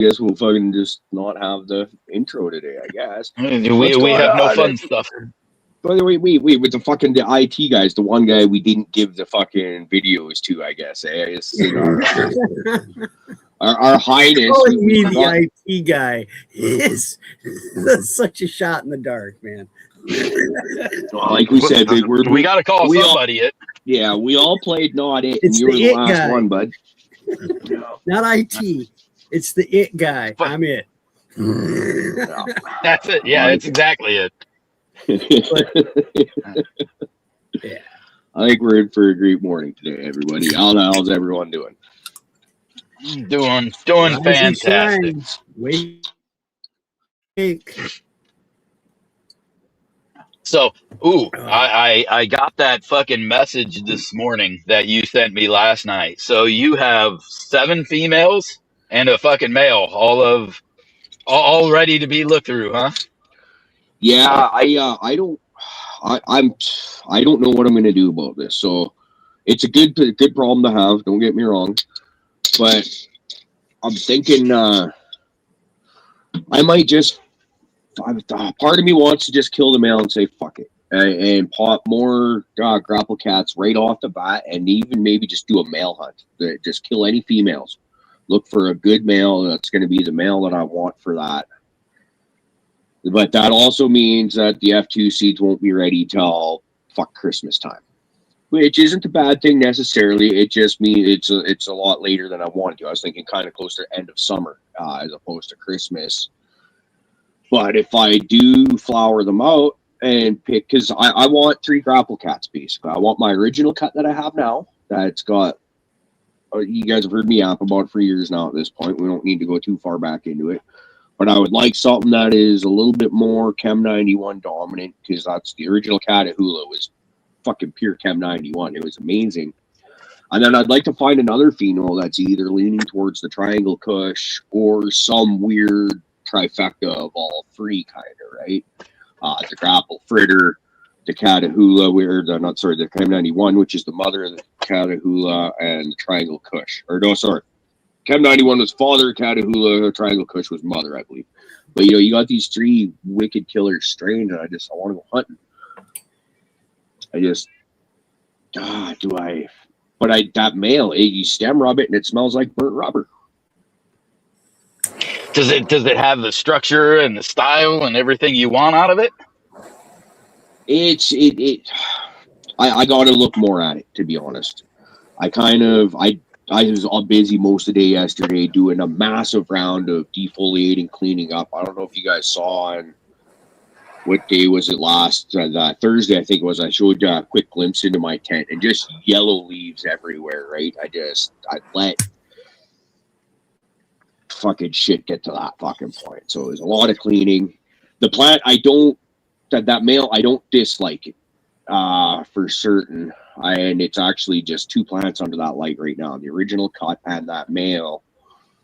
guess we'll fucking just not have the intro today, I guess. What's We going have no on? fun stuff. By the way, with the IT guys, the one guy we didn't give the fucking videos to, I guess. It's, our highness. Calling me the IT guy is that's such a shot in the dark, man. Like we said, we got to call somebody it. Yeah, we all played Not It, and It's you were the the it last guy. one, bud. Not IT. It's the it guy. I'm it. That's it. Yeah, that's exactly it. Yeah. I think we're in for a great morning today, everybody. How's everyone doing? Doing Rise and fantastic. shine. Wake. So, I got that fucking message this morning that you sent me last night. So you have 7 females and a fucking male, all ready to be looked through, huh? Yeah, I don't know what I'm gonna do about this. So it's a good problem to have. Don't get me wrong, but I'm thinking I might just. Part of me wants to just kill the male and say fuck it, and pop more grapple cats right off the bat, and even maybe just do a male hunt. Just kill any females. Look for a good male that's going to be the male that I want for that. But that also means that the F2 seeds won't be ready till fuck Christmas time, which isn't a bad thing necessarily. It just means it's a lot later than I wanted to. I was thinking kind of closer to end of summer as opposed to Christmas. But if I do flower them out and pick, because I want 3 grapple cats basically. I want my original cut that I have now. That's got, you guys have heard me yap about it for years now at this point. We don't need to go too far back into it. But I would like something that is a little bit more Chem 91 dominant, because that's the original Catahoula was fucking pure Chem 91. It was amazing. And then I'd like to find another pheno that's either leaning towards the Triangle Kush or some weird trifecta of all 3, kind of, right? The grapple fritter, the Catahoula, the Chem 91, which is the mother of the Catahoula, and the Triangle Kush. Or no, sorry. Chem 91 was father, Catahoula, Triangle Kush was mother, I believe. But you got these 3 wicked killer strains, and I want to go hunting. That male, you stem rub it and it smells like burnt rubber. Does it have the structure and the style and everything you want out of it? I got to look more at it, to be honest. I was all busy most of the day yesterday doing a massive round of defoliating, cleaning up. I don't know if you guys saw on what day was it last Thursday, I think it was. I showed a quick glimpse into my tent and just yellow leaves everywhere, right? I let fucking shit get to that fucking point. So there's a lot of cleaning. The plant, that male, I don't dislike it for certain. And it's actually just 2 plants under that light right now. The original cut and that male,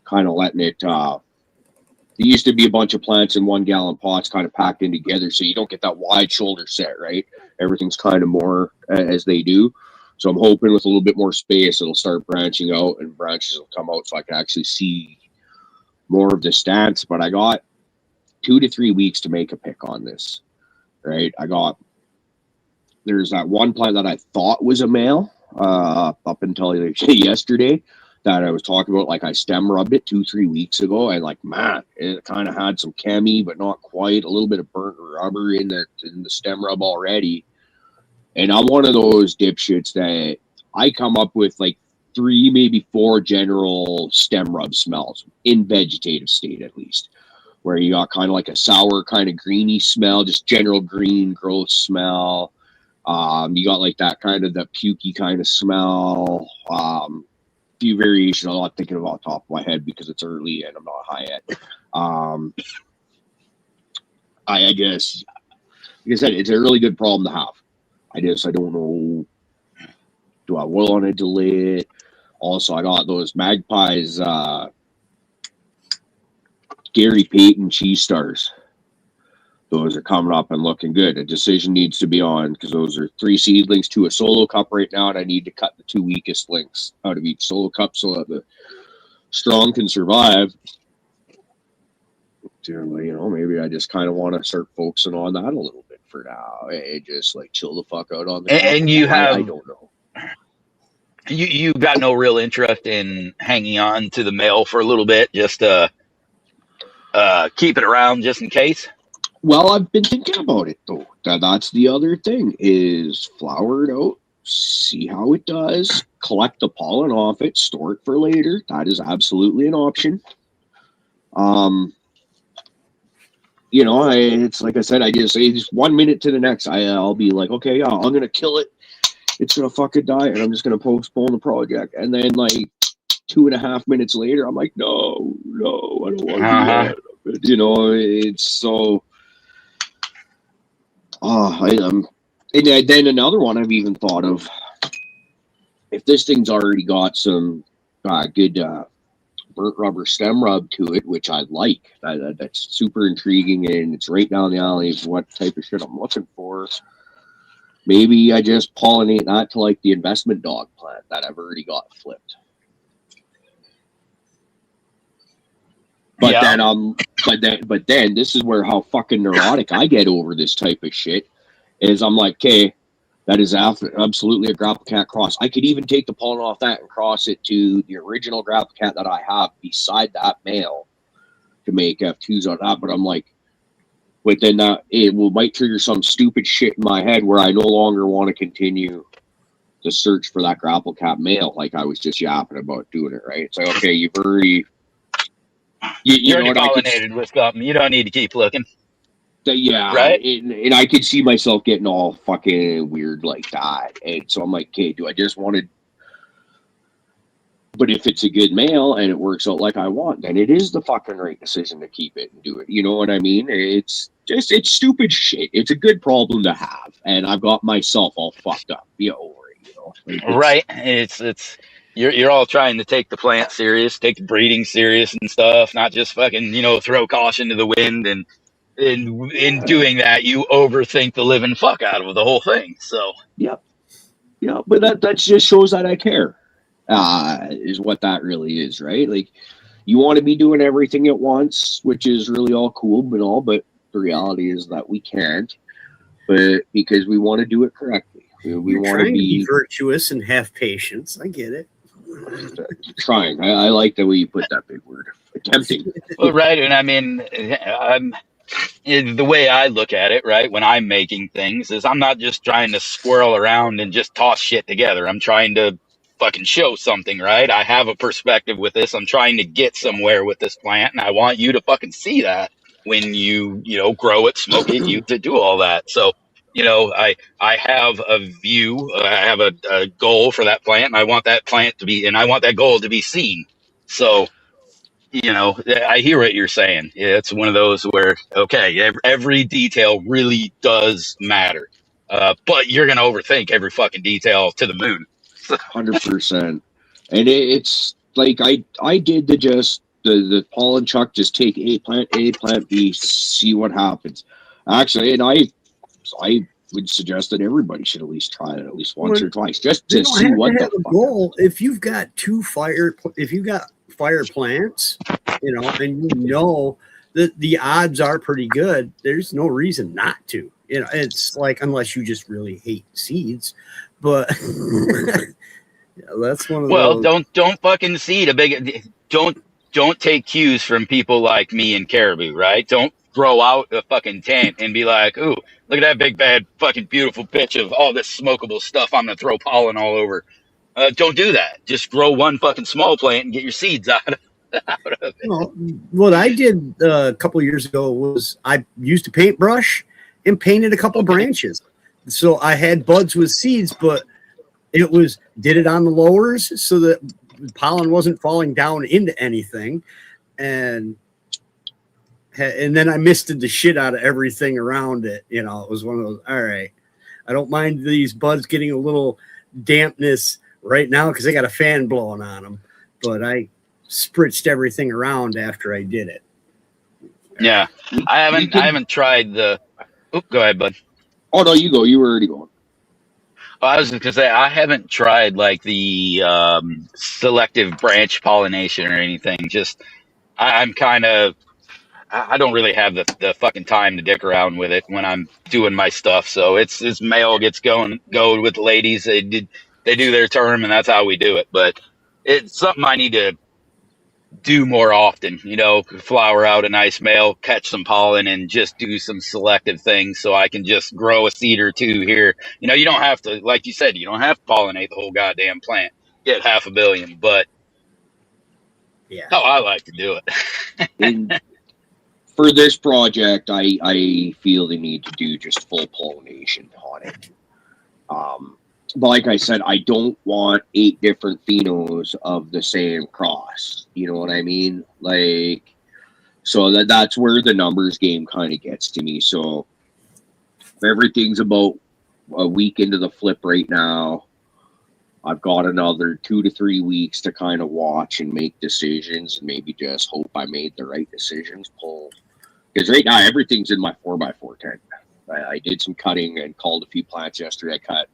kind of letting it. There used to be a bunch of plants in 1 gallon pots kind of packed in together, so you don't get that wide shoulder set, right? Everything's kind of more as they do. So I'm hoping with a little bit more space, it'll start branching out and branches will come out so I can actually see more of the stance. But I got 2 to 3 weeks to make a pick on this, right? There's that one plant that I thought was a male up until yesterday that I was talking about. Like I stem rubbed it 2-3 weeks ago, and like, man, it kind of had some chemi, but not quite. A little bit of burnt rubber in the stem rub already. And I'm one of those dipshits that I come up with like 3, maybe 4 general stem rub smells in vegetative state, at least, where you got kind of like a sour, kind of greeny smell, just general green growth smell. You got like that kind of the pukey kind of smell. Few variations I'm not thinking of off the top of my head because it's early and I'm not high yet. I guess, like I said, it's a really good problem to have. I don't know. Do I want to delay it? Also, I got those Magpies Gary Payton cheese stars. Those are coming up and looking good. A decision needs to be on because those are 3 seedlings to a solo cup right now, and I need to cut the 2 weakest links out of each solo cup so that the strong can survive. maybe I just kind of want to start focusing on that a little bit for now, and just like chill the fuck out on the. And you I have don't know. you got no real interest in hanging on to the male for a little bit, just to keep it around just in case. Well, I've been thinking about it though. That's the other thing is flower it out, see how it does, collect the pollen off it, store it for later. That is absolutely an option. It's like I said, I just say just 1 minute to the next. I'll be like, okay, I'm gonna kill it. It's gonna fucking die, and I'm just gonna postpone the project. And then like 2.5 minutes later, I'm like, no, I don't want to do that. It's so. And then another one I've even thought of. If this thing's already got some good burnt rubber stem rub to it, which I like, that's super intriguing, and it's right down the alley of what type of shit I'm looking for. Maybe I just pollinate that to like the investment dog plant that I've already got flipped. But then this is where how fucking neurotic I get over this type of shit is I'm like, okay, that is absolutely a grapple cat cross. I could even take the pollen off that and cross it to the original grapple cat that I have beside that male to make F2s on that. But I'm like, but then it might trigger some stupid shit in my head where I no longer want to continue the search for that grapple cat male like I was just yapping about doing it, right? It's like, okay, you've already... You're already pollinated with something. You don't need to keep looking. Yeah, right. And I could see myself getting all fucking weird like that, and so I'm like, okay, do I just want to? But if it's a good male and it works out like I want, then it is the fucking right decision to keep it and do it. You know what I mean? It's stupid shit. It's a good problem to have, and I've got myself all fucked up. Over it, right? It's. You're all trying to take the plant serious, take the breeding serious and stuff, not just fucking, throw caution to the wind. And in doing that, you overthink the living fuck out of the whole thing. So, yeah, but that just shows that I care, is what that really is, right? Like, you want to be doing everything at once, which is really all cool, but the reality is that we can't, but because we want to do it correctly. We want to be virtuous and have patience. I get it. Trying. I like the way you put that big word. Attempting. Well, right. And I mean, the way I look at it, right, when I'm making things is I'm not just trying to swirl around and just toss shit together. I'm trying to fucking show something, right? I have a perspective with this. I'm trying to get somewhere with this plant, and I want you to fucking see that when you grow it, smoke it, you to do all that. So, I have a view, I have a goal for that plant, and I want that plant to be, and I want that goal to be seen. So, I hear what you're saying. It's one of those where, okay, every detail really does matter. But you're going to overthink every fucking detail to the moon. 100%. And it's like, I did the pollen chuck, just take A, plant B, see what happens. Actually, and I would suggest that everybody should at least try it at least once or twice, just to see what the goal. If you've got fire plants, and that the odds are pretty good, there's no reason not to. It's like, unless you just really hate seeds, but that's one of those. Don't fucking seed a big. Don't take cues from people like me and Caribou, right? Don't grow out a fucking tent and be like, ooh, look at that big, bad, fucking beautiful bitch of all this smokable stuff I'm going to throw pollen all over. Don't do that. Just grow one fucking small plant and get your seeds out of it. Well, what I did a couple of years ago was I used a paintbrush and painted a couple of branches. So I had buds with seeds, but did it on the lowers so that pollen wasn't falling down into anything. And then I misted the shit out of everything around it. It was one of those, all right, I don't mind these buds getting a little dampness right now because I got a fan blowing on them, but I spritzed everything around after I did it. Yeah. I haven't tried the, go ahead, bud. Oh no, you go. You were already going. I was going to say, I haven't tried like the selective branch pollination or anything. Just, I'm kind of I don't really have the fucking time to dick around with it when I'm doing my stuff. So it's male gets go with the ladies. They do their term, and that's how we do it. But it's something I need to do more often. Flower out a nice male, catch some pollen, and just do some selective things so I can just grow a seed or two here. You don't have to, like you said, you don't have to pollinate the whole goddamn plant. Get 500 million, but Yeah. how I like to do it. And for this project, I feel the need to do just full pollination on it. But like I said, I don't want 8 different phenos of the same cross. You know what I mean? Like, so that's where the numbers game kind of gets to me. So everything's about a week into the flip right now. I've got another 2 to 3 weeks to kind of watch and make decisions, and maybe just hope I made the right decisions. Because right now everything's in my 4x4 tent. I did some cutting and called a few plants yesterday. I cut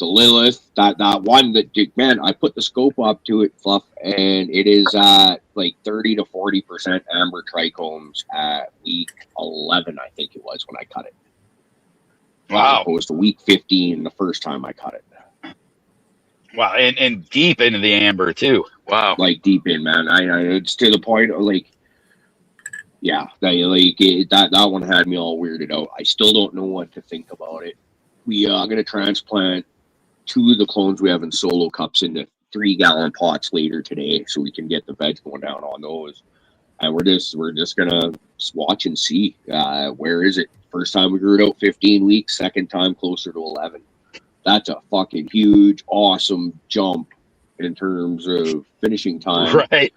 the Lilith, that one that, man, I put the scope up to it, Fluff, and it is at like 30 to 40% amber trichomes at week 11, I think it was, when I cut it. Wow. As opposed to week 15 the first time I cut it. Wow, and deep into the amber too. Wow. Like deep in, man. It's to the point of like, yeah, that one had me all weirded out. I still don't know what to think about it. We are going to transplant 2 of the clones we have in solo cups into 3-gallon pots later today, so we can get the veg going down on those. And we're just gonna watch and see. Where is it? First time we grew it out 15 weeks. Second time closer to 11. That's a fucking huge, awesome jump in terms of finishing time. Right.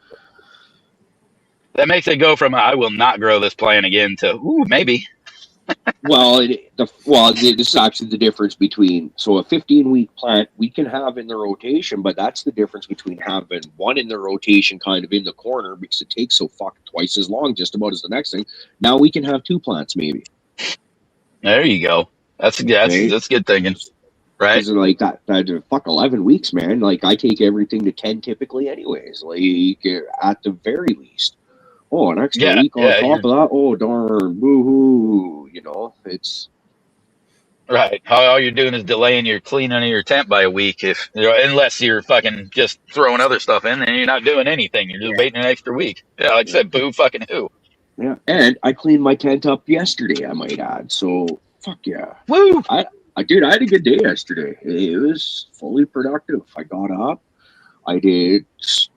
That makes it go from I will not grow this plant again to ooh, maybe. Well, this is actually the difference between, so a 15-week plant we can have in the rotation, but that's the difference between having one in the rotation kind of in the corner, because it takes so fucking twice as long just about as the next thing. Now we can have 2 plants maybe. There you go. That's good thinking. Right. Like that fuck 11 weeks, man. Like I take everything to 10 typically anyways, like at the very least. Oh, an extra week on top of that. Oh, darn, boo-hoo. It's right. All you're doing is delaying your cleaning of your tent by a week, unless you're fucking just throwing other stuff in, and you're not doing anything. You're just waiting an extra week. Yeah, like I said, boo fucking who. Yeah, and I cleaned my tent up yesterday, I might add. So fuck yeah. Woo! I had a good day yesterday. It was fully productive. I got up. I did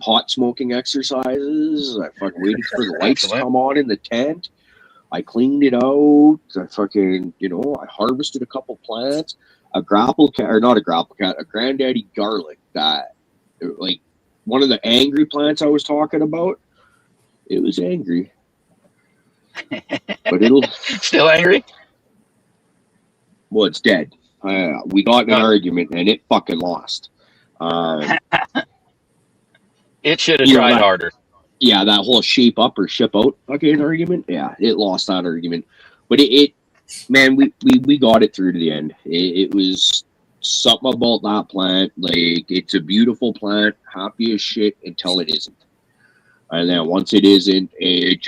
hot smoking exercises. I fucking waited for the lights to come on in the tent. I cleaned it out. I fucking, I harvested a couple plants. A granddaddy garlic that, like, one of the angry plants I was talking about. It was angry. But it'll... Still angry? Well, it's dead. We got in an argument and it fucking lost. It should have tried harder. Yeah, that whole shape up or ship out fucking argument. Yeah, it lost that argument. But man, we got it through to the end. It was something about that plant. Like, it's a beautiful plant, happy as shit until it isn't. And then once it isn't, it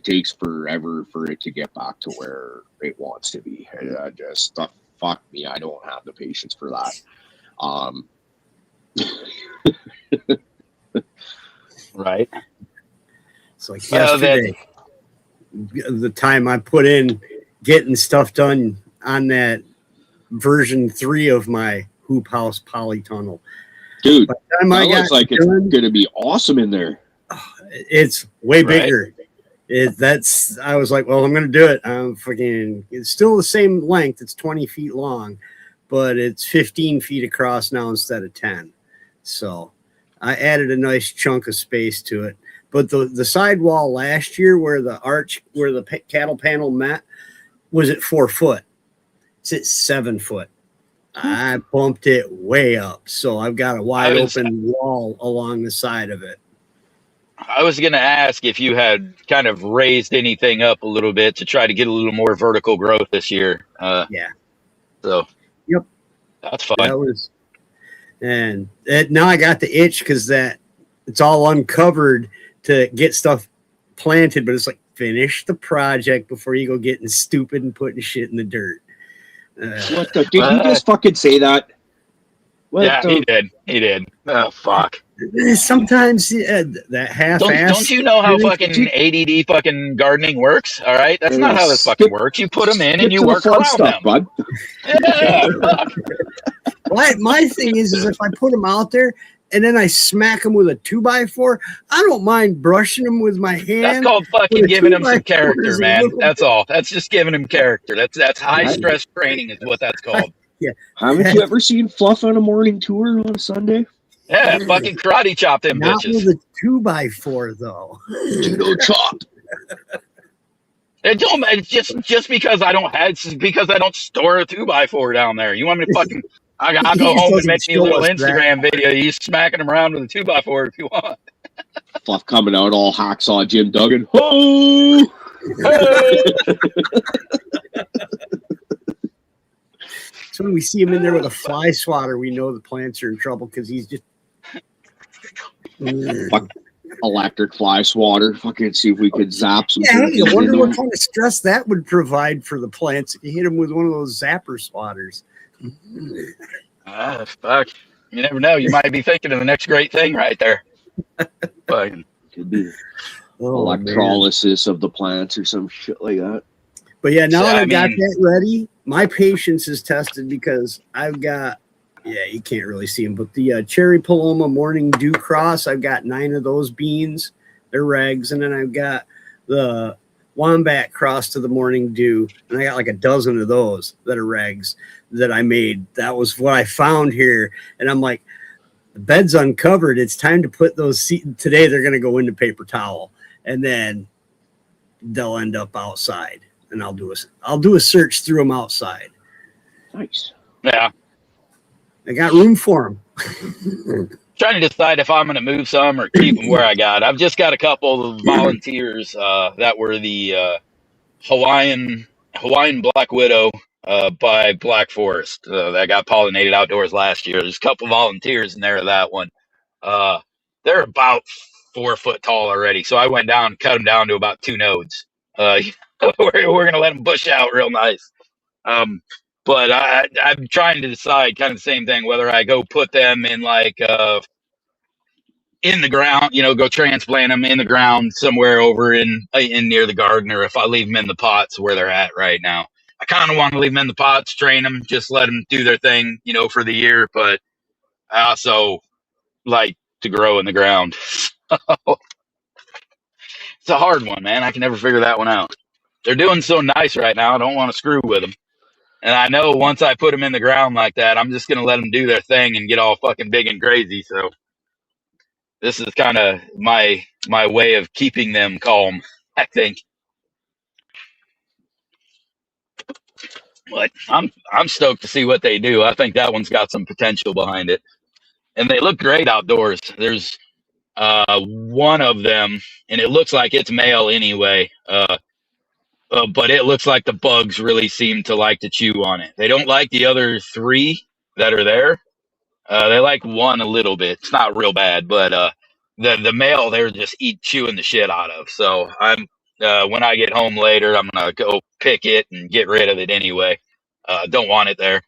takes forever for it to get back to where it wants to be. Fuck me, I don't have the patience for that. Right. It's like yesterday, the time I put in getting stuff done on that version 3 of my hoop house polytunnel. Dude, that looks like it's going to be awesome in there. It's way bigger. I was like, well, I'm going to do it. It's still the same length. It's 20 feet long, but it's 15 feet across now instead of 10. So I added a nice chunk of space to it. But the sidewall last year where the cattle panel met was at 4 foot. It's at 7 foot. I bumped it way up. So I've got a wide open wall along the side of it. I was going to ask if you had kind of raised anything up a little bit to try to get a little more vertical growth this year. Yeah. So. Yep. That's fun. Now I got the itch because it's all uncovered to get stuff planted, but it's like finish the project before you go getting stupid and putting shit in the dirt. What the? Did he just fucking say that? What Yeah, the? he did. He did. Oh fuck. Sometimes that half-ass. Don't you know how fucking ADD fucking gardening works? All right, that's not how this fucking works. You put them in and you work fun around stuff, them. bud. Yeah, fuck. My thing is if I put them out there and then I smack them with a 2x4, I don't mind brushing them with my hand. That's called fucking giving him some 2x4 character, is a man. little That's all. That's just giving him character. That's high stress training is what that's called. Yeah. Haven't you ever seen Fluff on a morning tour on a Sunday? Yeah, fucking karate chop them Not bitches. with a 2x4 though. Judo chop. It don't it's just because I don't store a 2x4 down there. You want me to fucking I'll He go just home and doesn't make me a show little us Instagram video. You smacking them around with a 2x4 if you want. Fluff coming out all hacksaw Jim Duggan. Oh! So when we see him in there with a fly swatter, we know the plants are in trouble because he's just Fuck, electric fly swatter. Fucking see if we could zap some. yeah, hey, I turkeys wonder in what them. kind of stress that would provide for the plants if you hit them with one of those zapper swatters. Fuck. You never know. You might be thinking of the next great thing right there. Fucking Could be Oh, man. electrolysis of the plants or some shit like that. But yeah, now So, that I I got mean- that ready, my patience is tested because I've got, yeah, you can't really see them, but the Cherry Paloma Morning Dew Cross, I've got 9 of those beans. They're regs. And then I've got the Wombat Cross to the Morning Dew. And I got like a dozen of those that are regs that I made. That was what I found here. And I'm like, the bed's uncovered. It's time to put those today. They're going to go into paper towel. And then they'll end up outside. And I'll do a search through them outside. Nice. yeah. I got room for them. Trying to decide if I'm going to move some or keep them where I got. I've just got a couple of volunteers that were the Hawaiian Black Widow by Black Forest that got pollinated outdoors last year. There's a couple volunteers in there of that one. They're about 4 foot tall already, so I went down, cut them down to about 2 nodes. We're gonna let them bush out real nice. But I'm trying to decide kind of the same thing, whether I go put them in like in the ground, go transplant them in the ground somewhere over in near the garden, or if I leave them in the pots where they're at right now. I kind of want to leave them in the pots, train them, just let them do their thing, for the year. But I also like to grow in the ground. It's a hard one, man. I can never figure that one out. They're doing so nice right now. I don't want to screw with them. And I know once I put them in the ground like that, I'm just going to let them do their thing and get all fucking big and crazy. So this is kind of my way of keeping them calm, I think. But I'm stoked to see what they do. I think that one's got some potential behind it. And they look great outdoors. There's one of them, and it looks like it's male anyway. But it looks like the bugs really seem to like to chew on it. They don't like the other 3 that are there. They like one a little bit. It's not real bad, but the male they're just chewing the shit out of. So I'm when I get home later, I'm gonna go pick it and get rid of it anyway. Don't want it there.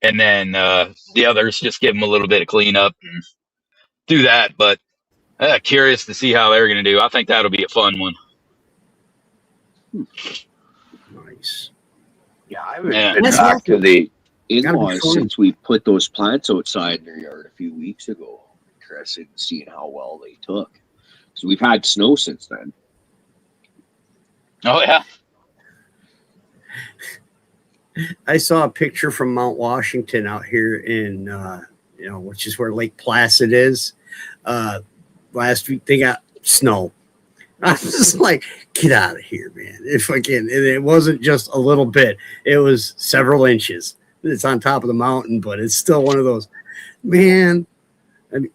And then the others just give them a little bit of cleanup and do that. But curious to see how they're gonna do. I think that'll be a fun one. Nice. Yeah, I haven't Yeah. been That's back awesome. to the Gotta be in-laws fun. since we put those plants outside in their yard a few weeks ago. Interested in seeing how well they took. So we've had snow since then. Oh yeah. I saw a picture from Mount Washington out here in, which is where Lake Placid is. Last week they got snow. I was just like, get out of here, man. It wasn't just a little bit. It was several inches. It's on top of the mountain, but it's still one of those, man.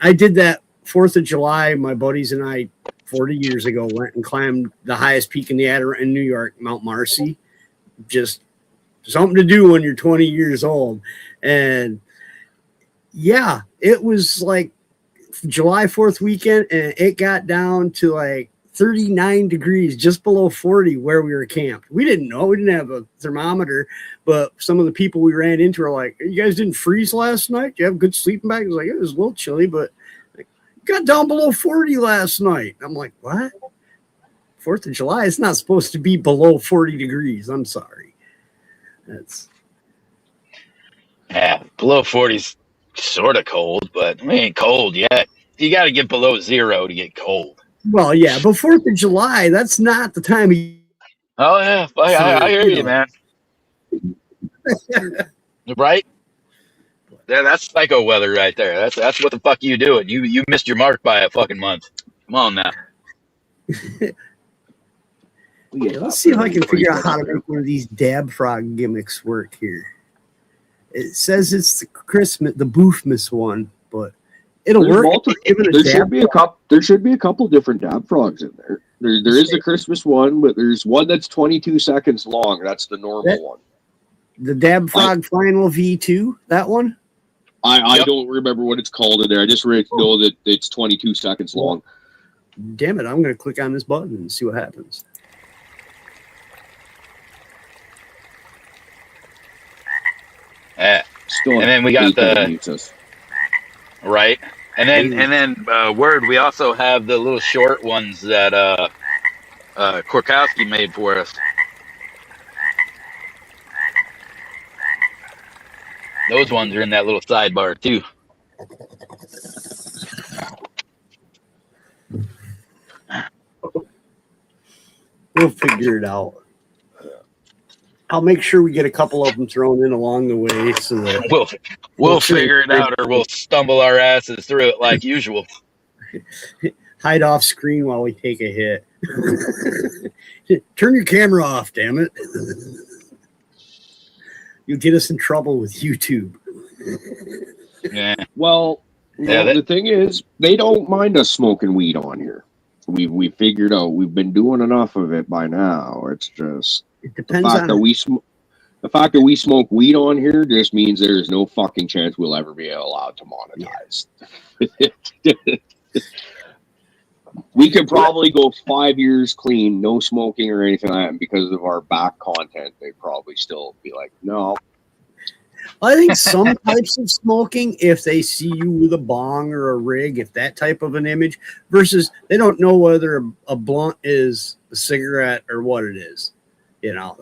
I did that 4th of July. My buddies and I, 40 years ago, went and climbed the highest peak in the Adirondack in New York, Mount Marcy. Just something to do when you're 20 years old. And yeah, it was like July 4th weekend, and it got down to like 39 degrees, just below 40 where we were camped. We didn't know. We didn't have a thermometer, but some of the people we ran into are like, you guys didn't freeze last night? You have good sleeping bags? Like, it was a little chilly, but it got down below 40 last night. I'm like, what? 4th of July? It's not supposed to be below 40 degrees. I'm sorry. That's... Yeah, below 40's sort of cold, but we ain't cold yet. You got to get below 0 to get cold. Well, yeah, but 4th of July, that's not the time of year. Oh, yeah. I hear you, man. Right? Yeah, that's psycho weather right there. That's what the fuck you doing. You missed your mark by a fucking month. Come on now. Yeah, let's see if I can figure out how to make one of these dab frog gimmicks work here. It says it's the Christmas, the Boofmas one, but it'll work. There should be a couple different dab frogs in there. There is the Christmas one, but there's one that's 22 seconds long. That's the normal one. The Dab Frog Final V2, that one? I don't remember what it's called in there. I just really know that it's 22 seconds long. Damn it, I'm going to click on this button and see what happens. And then we got the right, and then word. We also have the little short ones that Korkowski made for us. Those ones are in that little sidebar too. We'll figure it out. I'll make sure we get a couple of them thrown in along the way, so that we'll figure it out, or we'll stumble our asses through it like usual. Hide off screen while we take a hit. Turn your camera off, damn it! You'll get us in trouble with YouTube. Yeah. Well, the thing is, they don't mind us smoking weed on here. We figured out we've been doing enough of it by now. It's just. It depends the fact that we smoke weed on here just means there's no fucking chance we'll ever be allowed to monetize. Yeah. We could probably go 5 years clean, no smoking or anything like that, and because of our back content, they'd probably still be like, no. I think some types of smoking, if they see you with a bong or a rig, if that type of an image, versus they don't know whether a blunt is a cigarette or what it is. You know,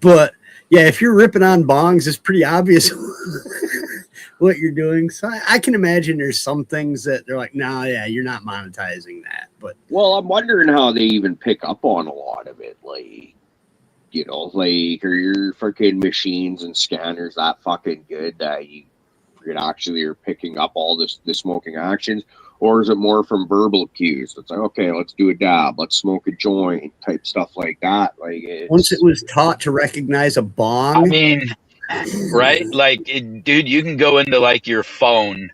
but yeah, if you're ripping on bongs, it's pretty obvious what you're doing. So I can imagine there's some things that they're like, no, yeah, you're not monetizing that. But well, I'm wondering how they even pick up on a lot of it. Like, you know, like, are your freaking machines and scanners that fucking good that you actually are picking up all the smoking actions? Or is it more from verbal cues? It's like, okay, let's do a dab, let's smoke a joint, type stuff like that. Like, once it was taught to recognize a bong, I mean, right? Like, dude, you can go into like your phone,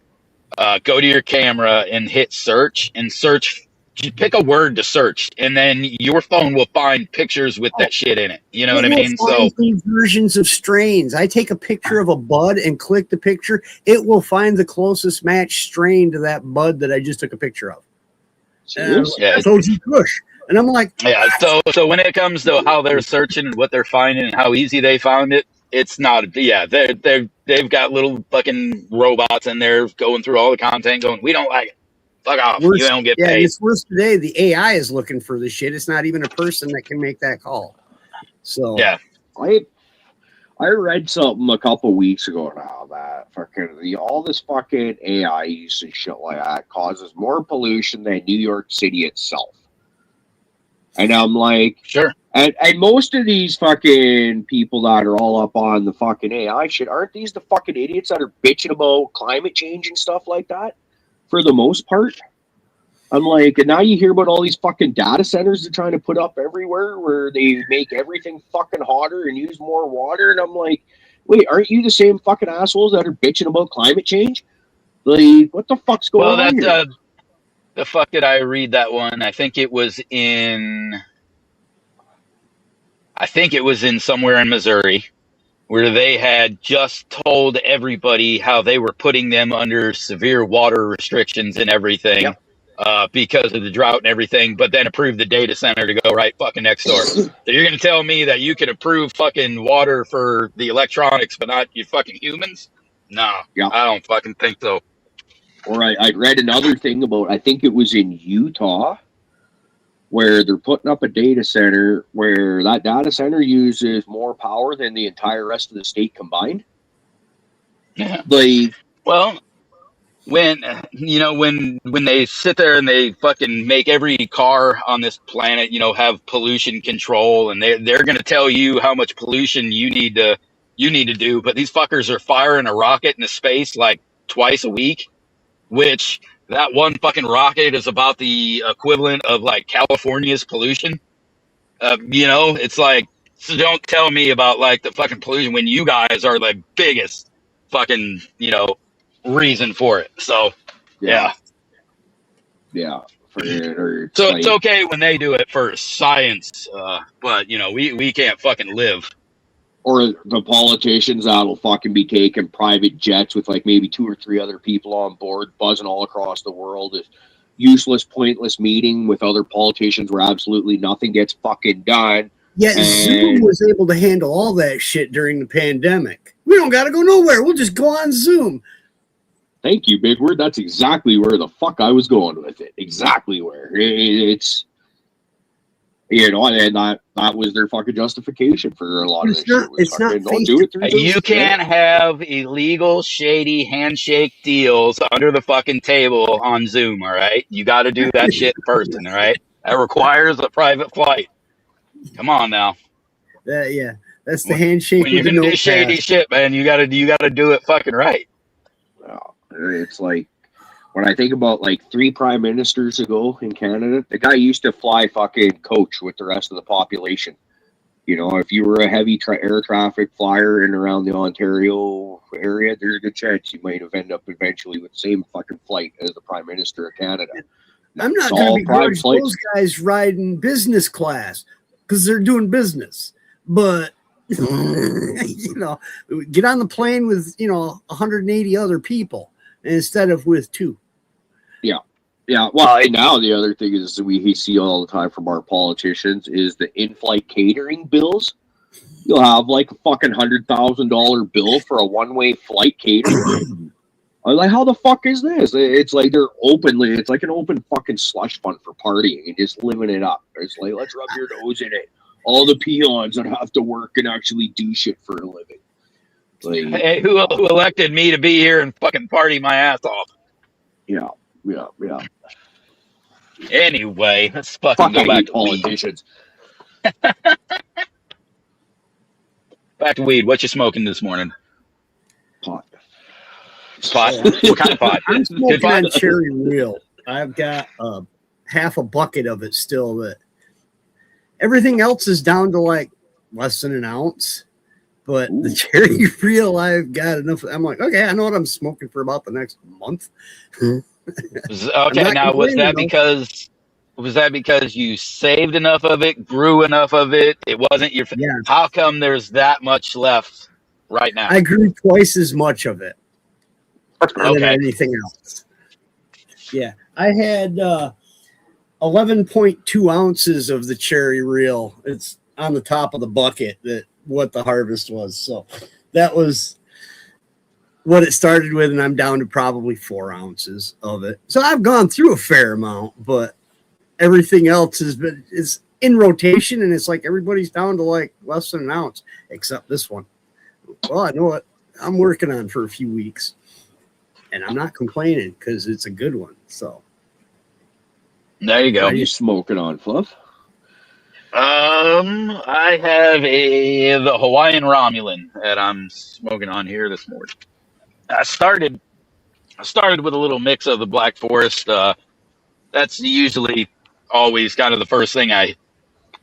go to your camera and hit search and search. You pick a word to search, and then your phone will find pictures with that shit in it. You know what I mean? So versions of strains. I take a picture of a bud and click the picture. It will find the closest match strain to that bud that I just took a picture of. Yeah, so Kush. And I'm like, yeah. So when it comes to how they're searching and what they're finding and how easy they found it, it's not. Yeah, they've got little fucking robots in there going through all the content, going, we don't like it. Fuck off. You don't get paid. It's worse today. The AI is looking for this shit. It's not even a person that can make that call. So yeah, I read something a couple weeks ago now that fucking all this fucking AI use and shit like that causes more pollution than New York City itself. And I'm like, sure. And most of these fucking people that are all up on the fucking AI shit, aren't these the fucking idiots that are bitching about climate change and stuff like that? For the most part, I'm like, and now you hear about all these fucking data centers they're trying to put up everywhere where they make everything fucking hotter and use more water. And I'm like, wait, aren't you the same fucking assholes that are bitching about climate change? Like, what the fuck's going on here? The fuck did I read that one? I think it was in somewhere in Missouri. where they had just told everybody how they were putting them under severe water restrictions and everything. Yep. Because of the drought and everything, but then approve the data center to go right fucking next door. So you're going to tell me that you can approve fucking water for the electronics, but not you fucking humans? No, Yeah. I don't fucking think so. Or I read another thing about, I think it was in Utah, where they're putting up a data center where that data center uses more power than the entire rest of the state combined. Yeah. Like, well, when they sit there and they fucking make every car on this planet, have pollution control, and they're going to tell you how much pollution you need to do, but these fuckers are firing a rocket into space like twice a week, which that one fucking rocket is about the equivalent of like California's pollution. It's like, so don't tell me about like the fucking pollution when you guys are the biggest fucking, reason for it. So yeah. So it's okay when they do it first, science, but we can't fucking live. Or the politicians that'll fucking be taking private jets with like maybe 2 or 3 other people on board, buzzing all across the world. It's useless, pointless meeting with other politicians where absolutely nothing gets fucking done. Yeah, Zoom was able to handle all that shit during the pandemic. We don't got to go nowhere. We'll just go on Zoom. Thank you, Big Word. That's exactly where the fuck I was going with it. Exactly where. It's, and that was their fucking justification for a lot of this shit. It's not don't do it through Zoom. You can't have illegal, shady handshake deals under the fucking table on Zoom, all right? You got to do that shit in person, all right? That requires a private flight. Come on now. Yeah, that's the handshake. When you're gonna do shady shit, man, you gotta do it fucking right. Well, it's like when I think about like 3 prime ministers ago in Canada, the guy used to fly fucking coach with the rest of the population. If you were a heavy air traffic flyer in around the Ontario area, there's a good chance you might have ended up eventually with the same fucking flight as the prime minister of Canada. I'm not going to begrudge those guys riding business class because they're doing business, but get on the plane with 180 other people instead of with 2. Yeah. Well, and now the other thing is we see all the time from our politicians is the in-flight catering bills. You'll have like a fucking $100,000 bill for a one-way flight catering. I'm like, how the fuck is this? It's like it's like an open fucking slush fund for partying and just living it up. It's like, let's rub your nose in it. All the peons that have to work and actually do shit for a living. Like, hey, who elected me to be here and fucking party my ass off? Yeah. Anyway, let's fucking go back to politicians. Back to weed. What you smoking this morning? Pot. What kind of pot? I'm smoking on Cherry Real. I've got half a bucket of it still. That everything else is down to like less than an ounce. But the Cherry Real, I've got enough. I'm like, okay, I know what I'm smoking for about the next month. Okay, now was that because you saved enough of it, grew enough of it? It wasn't your. Yeah. How come there's that much left right now? I grew twice as much of it than anything else. Yeah, I had 11.2 ounces of the Cherry Real. It's on the top of the bucket that what the harvest was. So that was what it started with, and I'm down to probably 4 ounces of it. So I've gone through a fair amount, but everything else is in rotation, and it's like everybody's down to like less than an ounce, except this one. Well, I know what I'm working on for a few weeks, and I'm not complaining because it's a good one. So there you go. What are you smoking on, Fluff? I have the Hawaiian Romulan that I'm smoking on here this morning. I started with a little mix of the Black Forest. That's usually always kind of the first thing I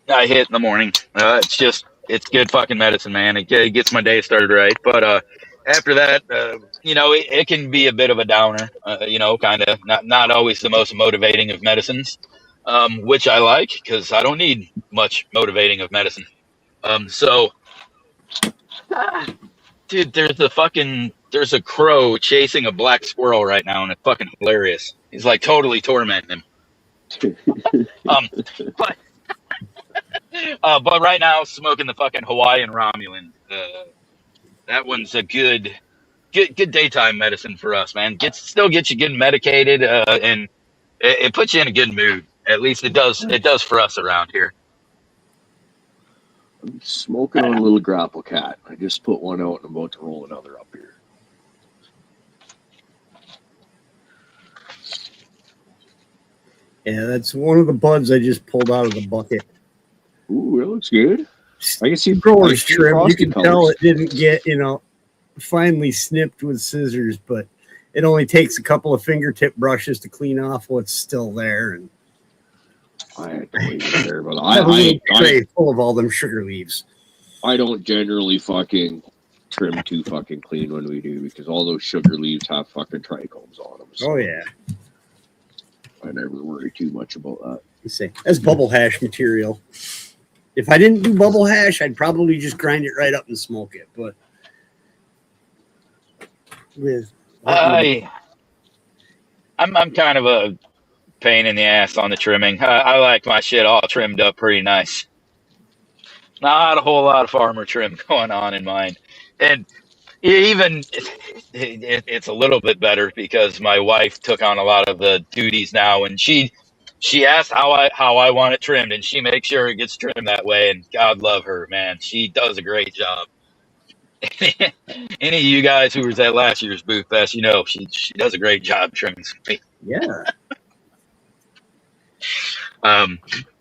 hit in the morning. It's good fucking medicine, man. It gets my day started right. But after that, it can be a bit of a downer. Kind of not always the most motivating of medicines, which I like because I don't need much motivating of medicine. So Dude, there's a crow chasing a black squirrel right now, and it's fucking hilarious. He's like totally tormenting him. But but right now, smoking the fucking Hawaiian Romulan. That one's a good daytime medicine for us, man. Still gets you getting medicated, and it puts you in a good mood. At least it does for us around here. I'm smoking on a little grapple cat. I just put one out and I'm about to roll another up here. Yeah, that's one of the buds I just pulled out of the bucket. Ooh, it looks good. I can see Grower's trim. You can colors. tell it didn't get, finely snipped with scissors, but it only takes a couple of fingertip brushes to clean off what's still there. And I don't even care, but I have a little tray full of all them sugar leaves. I don't generally fucking trim too fucking clean when we do, because all those sugar leaves have fucking trichomes on them. So Oh yeah, I never worry too much about that. you say that's bubble hash material. If I didn't do bubble hash, I'd probably just grind it right up and smoke it. But with I'm kind of a pain in the ass on the trimming. I like my shit all trimmed up pretty nice. Not a whole lot of farmer trim going on in mine, and even it's a little bit better because my wife took on a lot of the duties now, and she asked how I want it trimmed, and she makes sure it gets trimmed that way. And God love her, man, she does a great job. Any of you guys who was at last year's Booth Fest, she does a great job trimming some. yeah.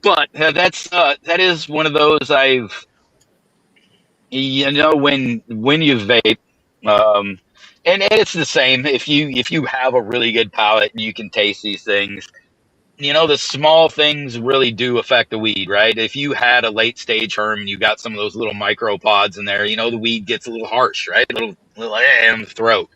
But that is one of those when you vape, and it's the same if you have a really good palate and you can taste these things. The small things really do affect the weed, right? If you had a late stage herm and you got some of those little micropods in there, the weed gets a little harsh, right? A little in the throat.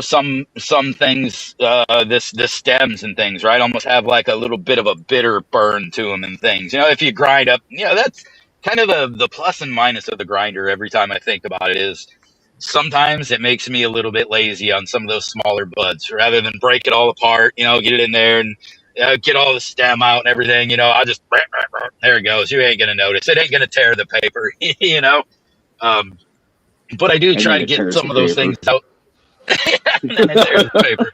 Some things, the stems and things, right, almost have like a little bit of a bitter burn to them and things. If you grind up, that's kind of the plus and minus of the grinder. Every time I think about it is sometimes it makes me a little bit lazy on some of those smaller buds. Rather than break it all apart, get it in there and get all the stem out and everything. I just there it goes. You ain't gonna notice. It ain't gonna tear the paper. But I do try to get some of those things out. Paper.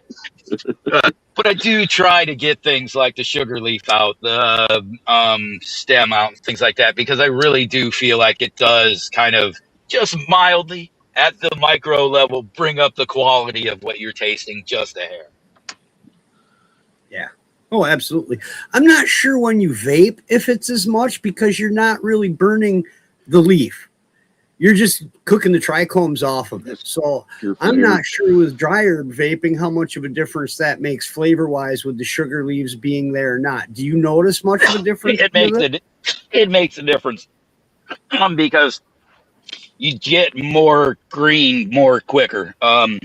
But I do try to get things like the sugar leaf out, the stem out, things like that, because I really do feel like it does kind of just mildly at the micro level bring up the quality of what you're tasting just a hair. Yeah. Oh, absolutely. I'm not sure when you vape if it's as much, because you're not really burning the leaf. You're just cooking the trichomes off of it. So I'm not sure with dry herb vaping how much of a difference that makes flavor-wise with the sugar leaves being there or not. Do you notice much of a difference? It makes a difference because you get more green more quicker. A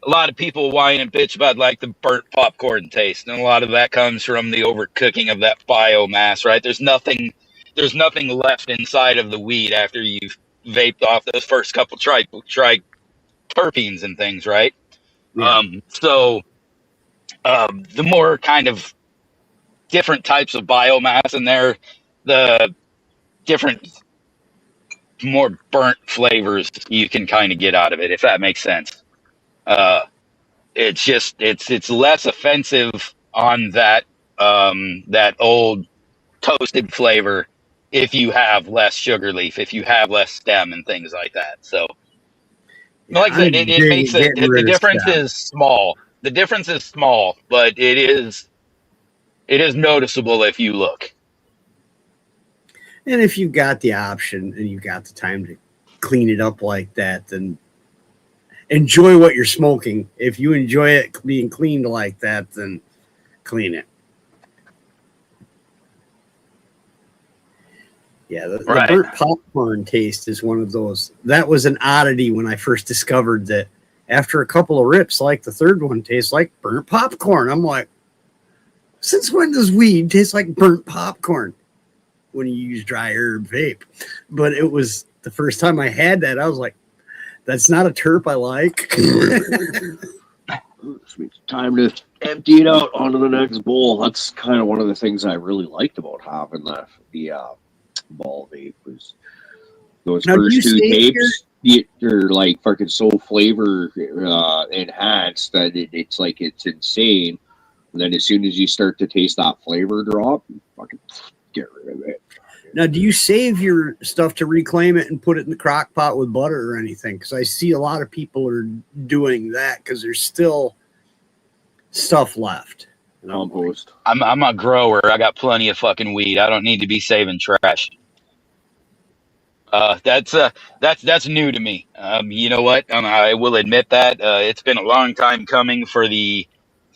lot of people whine and bitch about like the burnt popcorn taste, and a lot of that comes from the overcooking of that biomass, right? There's nothing left inside of the weed after you've vaped off those first couple terpenes and things, right? Yeah. So the more kind of different types of biomass in there, the different more burnt flavors you can kind of get out of it, if that makes sense. It's less offensive on that old toasted flavor if you have less sugar leaf, if you have less stem and things like that. So, like I said, it makes it. The difference is small. The difference is small, but it is noticeable if you look. And if you got the option and you got the time to clean it up like that, then enjoy what you're smoking. If you enjoy it being cleaned like that, then clean it. Yeah, the burnt popcorn taste is one of those. That was an oddity when I first discovered that. After a couple of rips, like the third one tastes like burnt popcorn. I'm like, since when does weed taste like burnt popcorn? when you use dry herb vape. But it was the first time I had that, I was like, that's not a terp I like. It's time to empty it out onto the next bowl. That's kind of one of the things I really liked about having the ball vape was those Now, do you first two save tapes. They're like fucking so flavor enhanced that it's like it's insane. And then as soon as you start to taste that flavor drop, you fucking get rid of it. Now, do you save your stuff to reclaim it and put it in the crock pot with butter or anything? Because I see a lot of people are doing that because there's still stuff left. Compost. I'm a grower. I got plenty of fucking weed. I don't need to be saving trash. That's new to me. You know what? I will admit that it's been a long time coming for the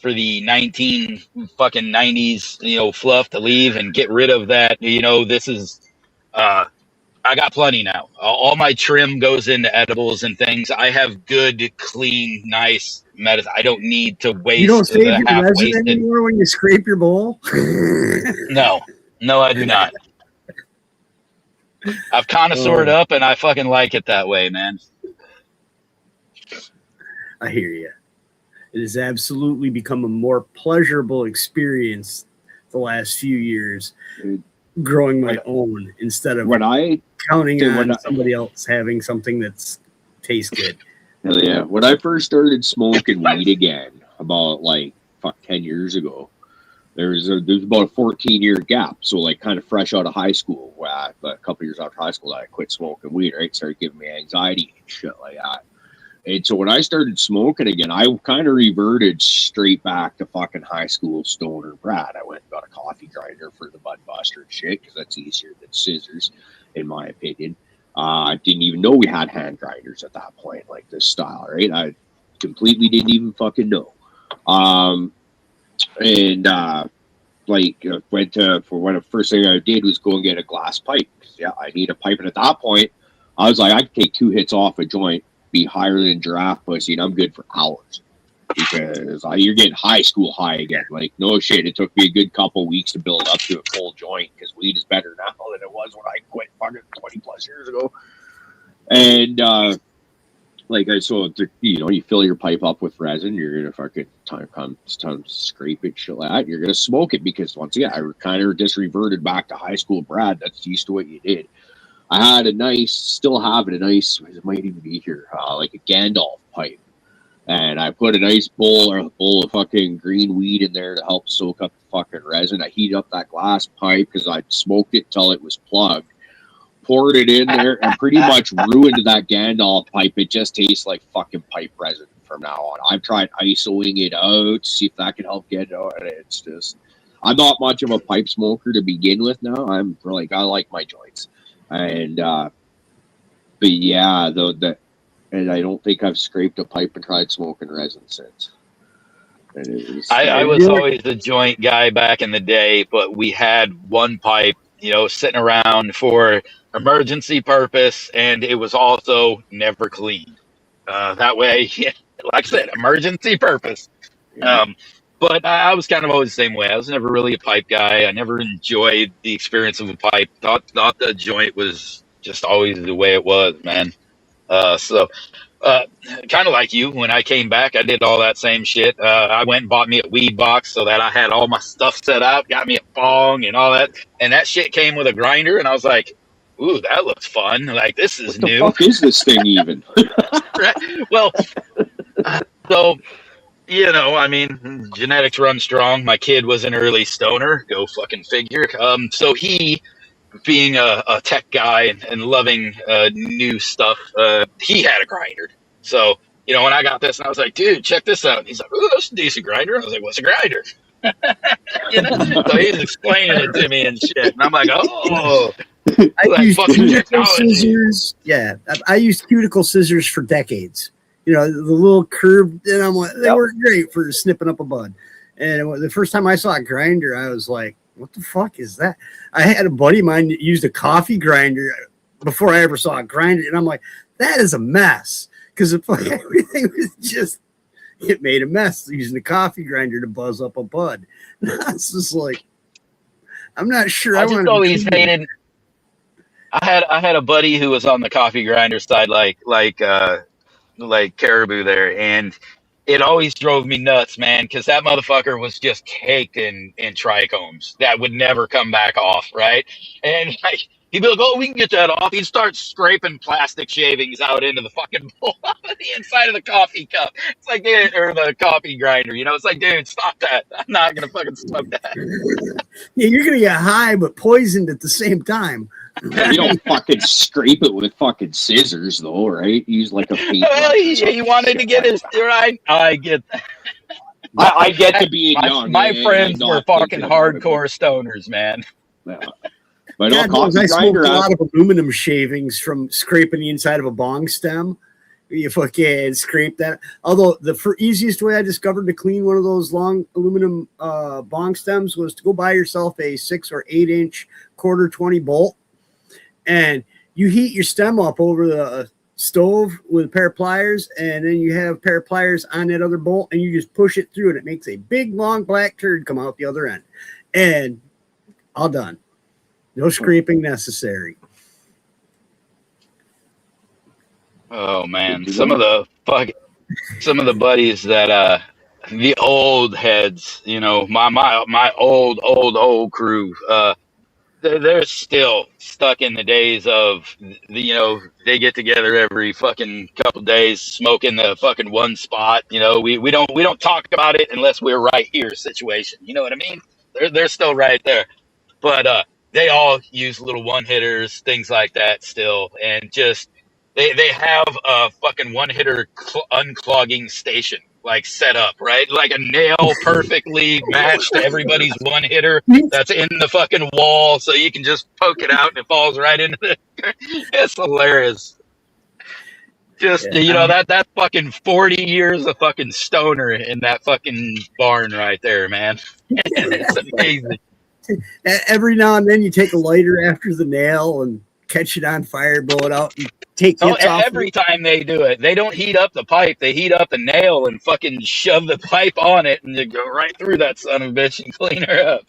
1990s fluff to leave and get rid of that. This is I got plenty now. All my trim goes into edibles and things. I have good, clean, nice medicine. I don't need to waste. You don't save your half resin wasted anymore when you scrape your bowl? No, I do not. I've connoisseured up, and I fucking like it that way, man. I hear you. It has absolutely become a more pleasurable experience the last few years growing my own instead of counting on somebody else having something that's tastes good. Hell yeah. When I first started smoking weed again, about 10 years ago, there's about a 14-year gap. So kind of fresh out of high school, a couple years after high school, I quit smoking weed, right? Started giving me anxiety and shit like that. And so when I started smoking again, I kind of reverted straight back to fucking high school stoner Brad. I went and got a coffee grinder for the Bud Buster and shit, because that's easier than scissors, in my opinion. I didn't even know we had hand grinders at that point, like this style, right? I completely didn't even fucking know. Went to, for one of the first thing I did was go and get a glass pipe. Yeah, I need a pipe. And at that point, I was like, I could take 2 hits off a joint, be higher than giraffe pussy, and I'm good for hours. Because you're getting high school high again. No shit. It took me a good couple weeks to build up to a full joint, because weed is better now than it was when I quit fucking 20 plus years ago. And you fill your pipe up with resin, you're gonna fucking time to scrape it, shit like that. You're gonna smoke it, because once again, I kind of just reverted back to high school Brad. That's used to what you did. I had still have it might even be here, like a Gandalf pipe. And I put a nice bowl of fucking green weed in there to help soak up the fucking resin. I heated up that glass pipe because I smoked it till it was plugged. Poured it in there and pretty much ruined that Gandalf pipe. It just tastes like fucking pipe resin from now on. I've tried ISOing it out to see if that can help get it out. And it's just, I'm not much of a pipe smoker to begin with now. I like my joints. And, and I don't think I've scraped a pipe and tried smoking resin since. I was always the joint guy back in the day, but we had one pipe, sitting around for emergency purpose, and it was also never cleaned. That way, like I said, emergency purpose. But I was kind of always the same way. I was never really a pipe guy. I never enjoyed the experience of a pipe. Thought the joint was just always the way it was, man. Kind of like you, when I came back, I did all that same shit. I went and bought me a weed box so that I had all my stuff set up, got me a bong and all that. And that shit came with a grinder, and I was like, ooh, that looks fun. Like, this is new. What the fuck is this thing even? Right? Well, so, genetics run strong. My kid was an early stoner. Go fucking figure. So he, being a tech guy and loving new stuff, he had a grinder. So, when I got this, and I was like, dude, check this out. And he's like, ooh, that's a decent grinder. I was like, what's a grinder? So he's explaining it to me and shit. And I'm like, oh. I used cuticle scissors. Yeah, I used cuticle scissors for decades. The little curved, and I'm like, they work great for snipping up a bud. And the first time I saw a grinder, I was like, what the fuck is that? I had a buddy of mine that used a coffee grinder before I ever saw a grinder, and I'm like, that is a mess, because everything was just, it made a mess using a coffee grinder to buzz up a bud. And I was just like, I'm not sure. I just wanna be always clean. hated. I had a buddy who was on the coffee grinder side, like Caribou there, and it always drove me nuts, man, because that motherfucker was just caked in trichomes that would never come back off, right? And like he'd be like, "Oh, we can get that off." He'd start scraping plastic shavings out into the fucking bowl, the inside of the coffee cup. It's like, dude, or the coffee grinder, you know? It's like, dude, stop that! I'm not gonna fucking smoke that. Yeah, you're gonna get high but poisoned at the same time. You don't fucking scrape it with fucking scissors, though, right? Use like a paintbrush. He wanted to get his right. I get that. I get to being young. My and friends not were fucking thinking about it, hardcore stoners, man. but- yeah. But God no, knows I coffee smoked grinder. a lot of aluminum shavings from scraping the inside of a bong stem. You fucking scrape that. Although the easiest way I discovered to clean one of those long aluminum bong stems was to go buy yourself a 6 or 8 inch quarter 20 bolt, and you heat your stem up over the stove with a pair of pliers, and then you have a pair of pliers on that other bolt, and you just push it through, and it makes a big long black turd come out the other end, and all done. No scraping necessary. Oh man, some of the buddies that the old heads, you know, my old crew, they're still stuck in the days of you know, they get together every fucking couple days smoking the fucking one spot, you know. We don't talk about it unless we're right here situation, you know what I mean? They're still right there, but they all use little one hitters, things like that still, and just they have a fucking one hitter unclogging station like set up, right? Like a nail perfectly matched to everybody's one hitter that's in the fucking wall, so you can just poke it out and it falls right into the. It's hilarious. Just you know, that fucking 40 years of fucking stoner in that fucking barn right there, man. It's amazing. Every now and then you take a lighter after the nail and catch it on fire, blow it out, and take hits off. Every time they do it, they don't heat up the pipe, they heat up the nail and fucking shove the pipe on it and you go right through that son of a bitch and clean her up.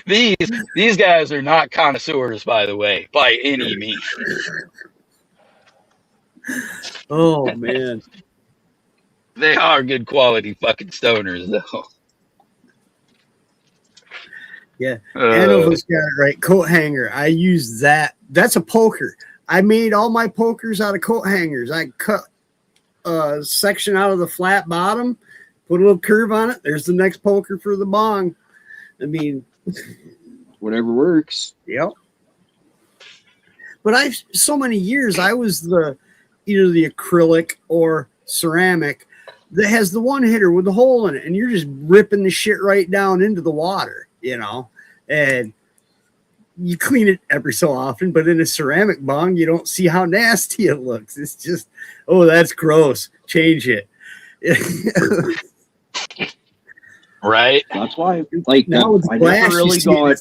These guys are not connoisseurs, by the way, by any means. Oh man. They are good quality fucking stoners though. Yeah, Anova's got it right. Coat hanger. I use that. That's a poker. I made all my pokers out of coat hangers. I cut a section out of the flat bottom, put a little curve on it. There's the next poker for the bong. I mean, whatever works. Yep. But so many years I was either the acrylic or ceramic that has the one hitter with the hole in it, and you're just ripping the shit right down into the water, you know, and you clean it every so often. But in a ceramic bong, you don't see how nasty it looks. It's just, oh, that's gross. Change it. Right. That's why, like, now it's I glass, never really got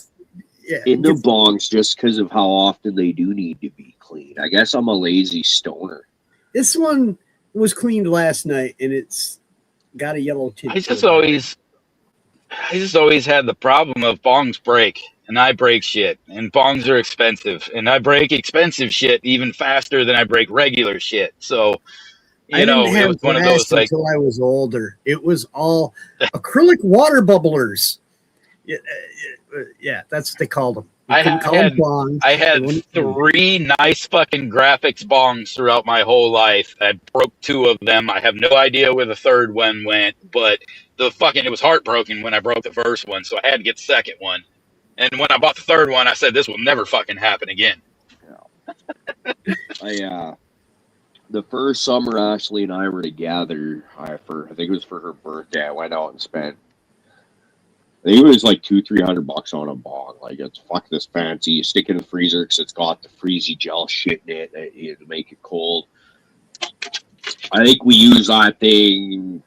yeah, into bongs just because of how often they do need to be cleaned. I guess I'm a lazy stoner. This one was cleaned last night, and it's got a yellow tint. I just always had the problem of bongs break, and I break shit, and bongs are expensive, and I break expensive shit even faster than I break regular shit. So, you know, it was one of those like until I was older. It was all acrylic water bubblers. Yeah, that's what they called them. I had 3 nice fucking graphics bongs throughout my whole life. I broke 2 of them. I have no idea where the third one went, but it was heartbroken when I broke the first one, so I had to get the second one. And when I bought the third one, I said, this will never fucking happen again. Yeah. The first summer Ashley and I were together, I think it was for her birthday, I went out and spent, I think it was like $200-300 on a bong. Like, it's fuck this fancy. You stick it in the freezer because it's got the freezy gel shit in it to make it cold. I think we used that thing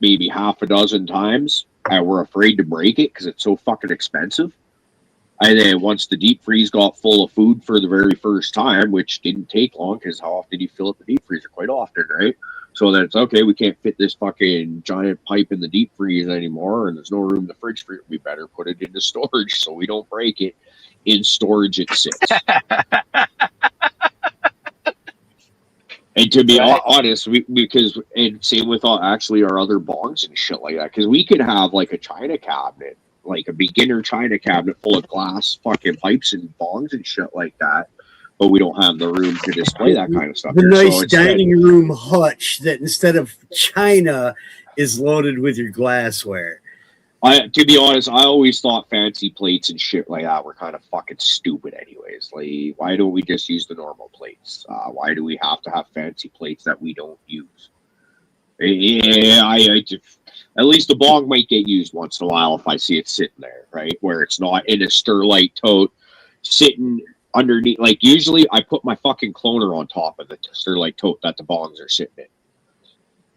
maybe half a dozen times, and we're afraid to break it because it's so fucking expensive. And then once the deep freeze got full of food for the very first time, which didn't take long because how often do you fill up the deep freezer? Quite often, right? So then it's okay, we can't fit this fucking giant pipe in the deep freeze anymore, and there's no room in the fridge for it. We better put it into storage so we don't break it. In storage it sits. And to be honest, because and same with actually our other bongs and shit like that, because we could have like a china cabinet, like a beginner china cabinet full of glass fucking pipes and bongs and shit like that, but we don't have the room to display that kind of stuff. The nice dining room hutch that instead of china is loaded with your glassware. To be honest, I always thought fancy plates and shit like that were kind of fucking stupid anyways. Like, why don't we just use the normal plates? Why do we have to have fancy plates that we don't use? Yeah, at least the bong might get used once in a while if I see it sitting there, right? Where it's not in a Sterlite tote sitting underneath. Like, usually I put my fucking cloner on top of the Sterlite tote that the bongs are sitting in.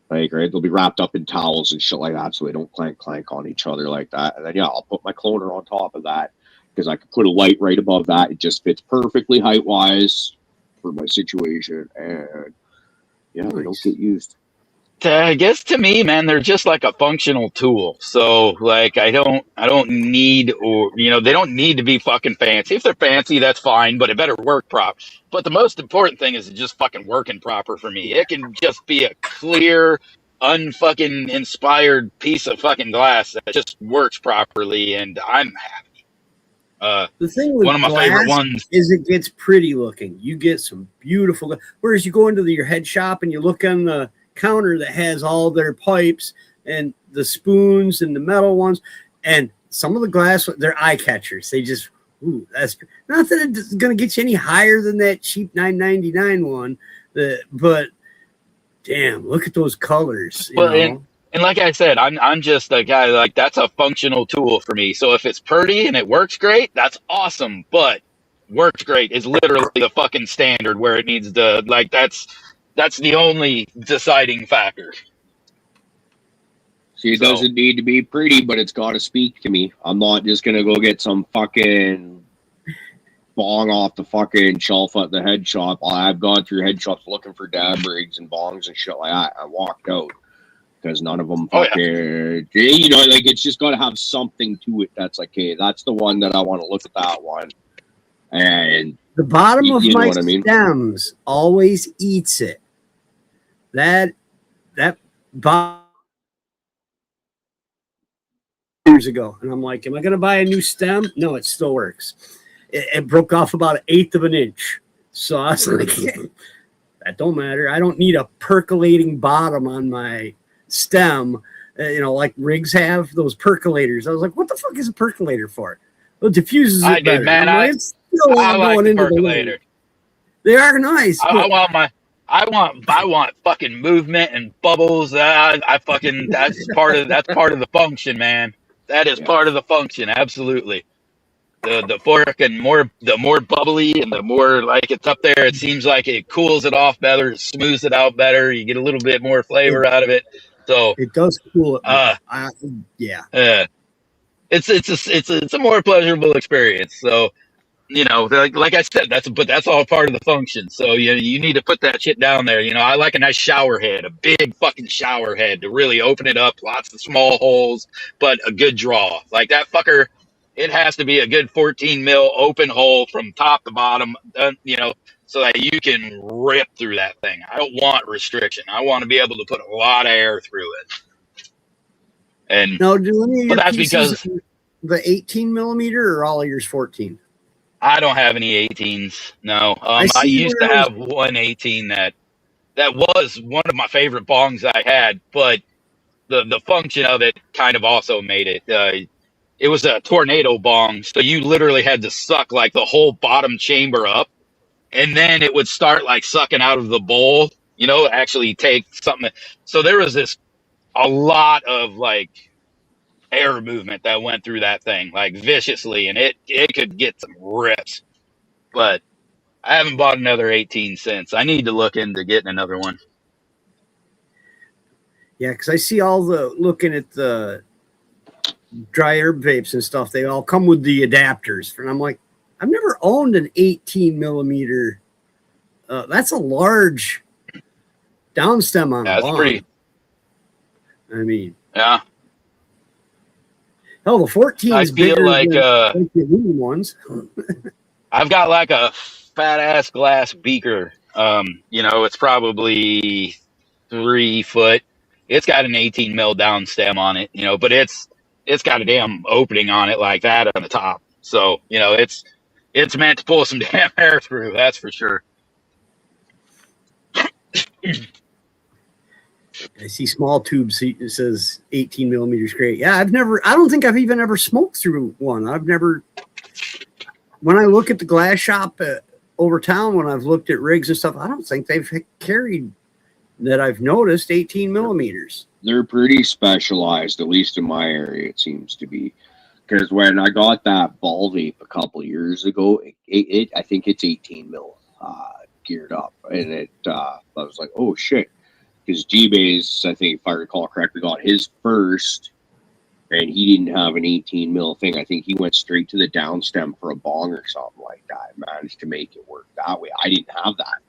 Like, right, they'll be wrapped up in towels and shit like that so they don't clank on each other like that. And then, yeah, I'll put my cloner on top of that because I can put a light right above that. It just fits perfectly height-wise for my situation. And, yeah, they don't get used. I guess to me, man, they're just like a functional tool. So, like, I don't need, or, you know, they don't need to be fucking fancy. If they're fancy, that's fine, but it better work proper. But the most important thing is just fucking working proper for me. It can just be a clear, unfucking inspired piece of fucking glass that just works properly, and I'm happy. The thing with one of my favorite ones is it gets pretty looking. You get some beautiful, whereas you go into your head shop and you look on the counter that has all their pipes and the spoons and the metal ones, and some of the glass, they're eye catchers. They just, ooh, that's not that it's going to get you any higher than that cheap $9.99 one, but damn, look at those colors. You know? And like I said, I'm just a guy, like, that's a functional tool for me. So if it's pretty and it works great, that's awesome. But works great is literally the fucking standard where it needs to, like, that's the only deciding factor. See, it doesn't need to be pretty, but it's got to speak to me. I'm not just going to go get some fucking bong off the fucking shelf at the head shop. I've gone through head shops looking for dab rigs and bongs and shit like that. I walked out because none of them fucking, you know, like, it's just got to have something to it that's like, hey, that's the one that I want to look at that one. And the bottom of my stems always eats it. That years ago, and I'm like, am I going to buy a new stem? No, it still works. It broke off about 1/8 of an inch, so I was like, that don't matter. I don't need a percolating bottom on my stem, you know, like rigs have those percolators. I was like, what the fuck is a percolator for? Well, it diffuses it better. Man, I like the percolator. They are nice. I want fucking movement and bubbles. I fucking that's part of the function, man. That is part of the function, absolutely. The fork and the more bubbly and the more like it's up there, it seems like it cools it off better, it smooths it out better. You get a little bit more flavor out of it. So it does cool it. It's a more pleasurable experience. So, you know, like I said, that's all part of the function. So you need to put that shit down there. You know, I like a nice shower head, a big fucking shower head to really open it up. Lots of small holes, but a good draw. Like that fucker, it has to be a good 14 mil open hole from top to bottom. You know, so that you can rip through that thing. I don't want restriction. I want to be able to put a lot of air through it. And no, do any of your that's because the 18 millimeter or all of yours 14? I don't have any 18s. No, I used to have one 18 that was one of my favorite bongs I had, but the function of it kind of also made it. It was a tornado bong, so you literally had to suck like the whole bottom chamber up, and then it would start like sucking out of the bowl. You know, actually take something. So there was a lot of like air movement that went through that thing like viciously, and it could get some rips. But I haven't bought another 18 since. I need to look into getting another one. Yeah, because I see all looking at the dry herb vapes and stuff, they all come with the adapters, and I'm like, I've never owned an 18 millimeter. That's a large downstem on a That's bong. pretty. I mean, Yeah, hell, the 14 I is feel bigger like than the aluminum ones. I've got like a fat ass glass beaker. It's probably 3 foot. It's got an 18 mil down stem on it, but it's got a damn opening on it like that on the top. So, it's meant to pull some damn air through, that's for sure. I see small tubes. It says 18 millimeters great. Yeah, I don't think I've even ever smoked through one. When I look at the glass shop over town, when I've looked at rigs and stuff, I don't think they've carried that I've noticed 18 millimeters. They're pretty specialized, at least in my area, it seems to be. Because when I got that ball vape a couple of years ago, I think it's 18 mil geared up. And I was like, oh shit. Because G-Bays, I think if I recall correctly, got his first, and he didn't have an 18 mil thing. I think he went straight to the downstem for a bong or something like that. Managed to make it work that way. I didn't have that.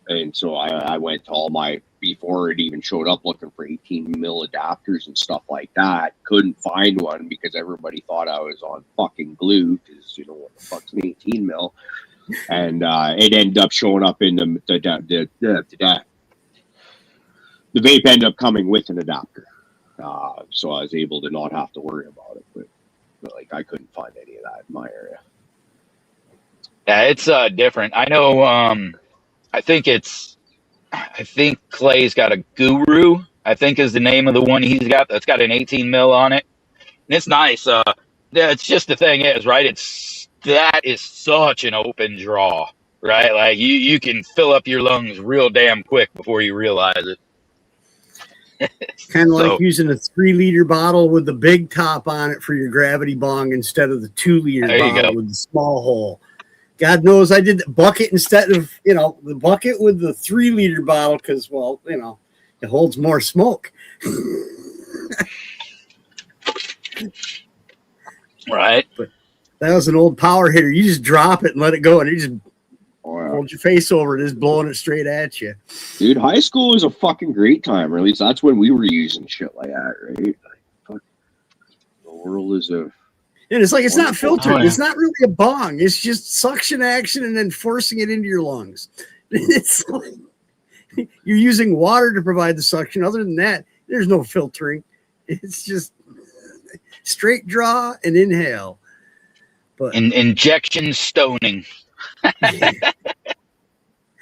And so I went to all my, before it even showed up, looking for 18 mil adapters and stuff like that. Couldn't find one because everybody thought I was on fucking glue, because what the fuck's an 18 mil? And it ended up showing up in the vape ended up coming with an adapter. So I was able to not have to worry about it. But I couldn't find any of that in my area. Yeah, it's different. I know. I think Clay's got a Guru, I think is the name of the one he's got, that's got an 18 mil on it. And it's nice. It's just, the thing is, right? That is such an open draw, right? Like you can fill up your lungs real damn quick before you realize it. Kind of like using a 3-liter bottle with the big top on it for your gravity bong instead of the 2-liter bottle with the small hole. God knows I did the bucket instead of, the bucket with the 3-liter bottle because, it holds more smoke. Right. But that was an old power hitter. You just drop it and let it go, and you just hold your face over it, just blowing it straight at you. Dude, high school was a fucking great time, or at least that's when we were using shit like that, right? The world is a... And it's like, it's not filtered. It's not really a bong. It's just suction action and then forcing it into your lungs. It's like you're using water to provide the suction. Other than that, there's no filtering. It's just straight draw and inhale. But injection stoning.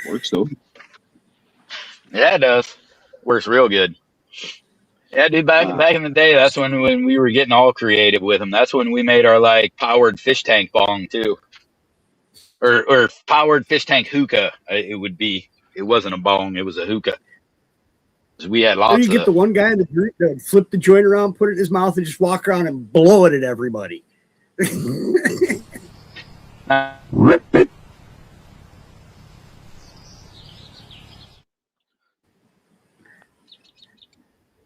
Works though. Yeah, it does. Works real good. Yeah, dude, back in the day, that's when we were getting all creative with them. That's when we made our powered fish tank bong too, or powered fish tank hookah. It would be. It wasn't a bong; it was a hookah. We had lots. Or you get the one guy that flip the joint around, put it in his mouth, and just walk around and blow it at everybody. Rip it.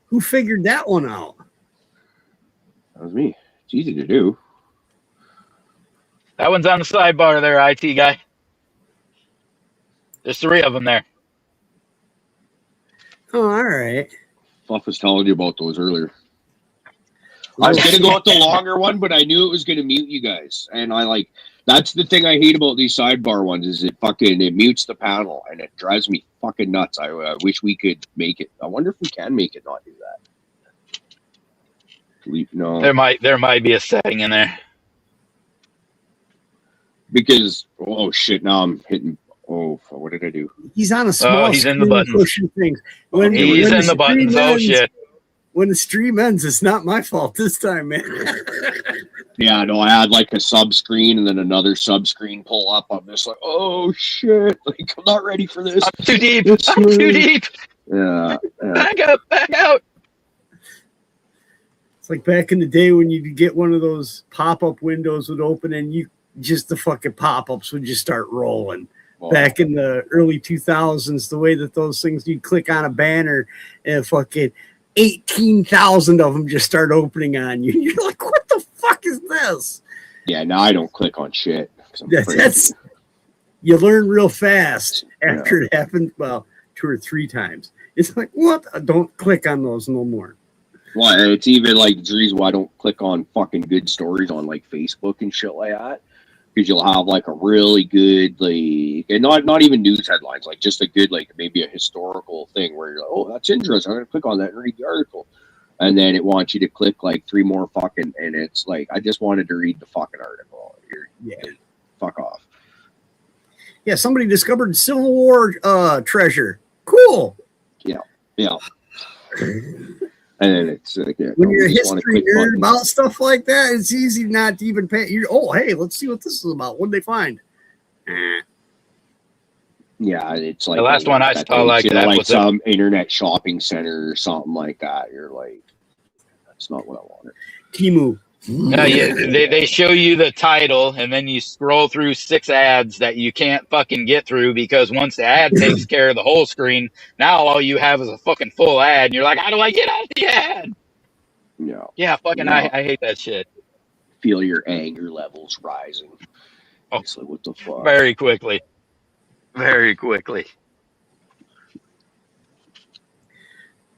Who figured that one out? That was me. It's easy to do. That one's on the sidebar there, IT guy. There's 3 of them there. Oh, all right. Fluff was telling you about those earlier. I was going to go with the longer one, but I knew it was going to mute you guys. And that's the thing I hate about these sidebar ones, is it mutes the panel, and it drives me fucking nuts. I wish we could make it. I wonder if we can make it not do that. No. There might be a setting in there. Because, oh shit, now I'm hitting, what did I do? He's on a small he's in the buttons. Things. He's in the buttons. Oh shit. When the stream ends, it's not my fault this time, man. Yeah, no, I had a sub screen and then another sub screen pull up. I'm just like, oh shit, I'm not ready for this. I'm too deep. I'm too deep. Yeah. Back up, back out. It's like back in the day when you could get one of those pop-up windows would open and the fucking pop-ups would just start rolling. Oh. Back in the early 2000s, the way that those things, you'd click on a banner and fucking 18,000 of them just start opening on you. You're like, what the fuck is this? Yeah, now I don't click on shit. You learn real fast after it happened. Well, 2 or 3 times. It's like, what? Don't click on those no more. Well, it's even like the reason why I don't click on fucking good stories on like Facebook and shit like that. Because you'll have like a really good, like, and not even news headlines, like just a good, like maybe a historical thing where you're like, oh, that's interesting. I'm gonna click on that and read the article, and then it wants you to click like 3 more fucking, and it's like I just wanted to read the fucking article. Fuck off. Yeah, somebody discovered Civil War treasure. Cool. Yeah. And then it's like, when you're a history nerd about stuff like that, it's easy not to even pay. Oh, hey, let's see what this is about. What did they find? Yeah, it's like the last one I saw like that like was some internet shopping center or something like that. You're like, that's not what I wanted. Temu. They show you the title and then you scroll through 6 ads that you can't fucking get through because once the ad takes care of the whole screen, now all you have is a fucking full ad and you're like, how do I get out of the ad? Yeah, fucking I hate that shit. Feel your anger levels rising. Oh, it's like, what the fuck? Very quickly.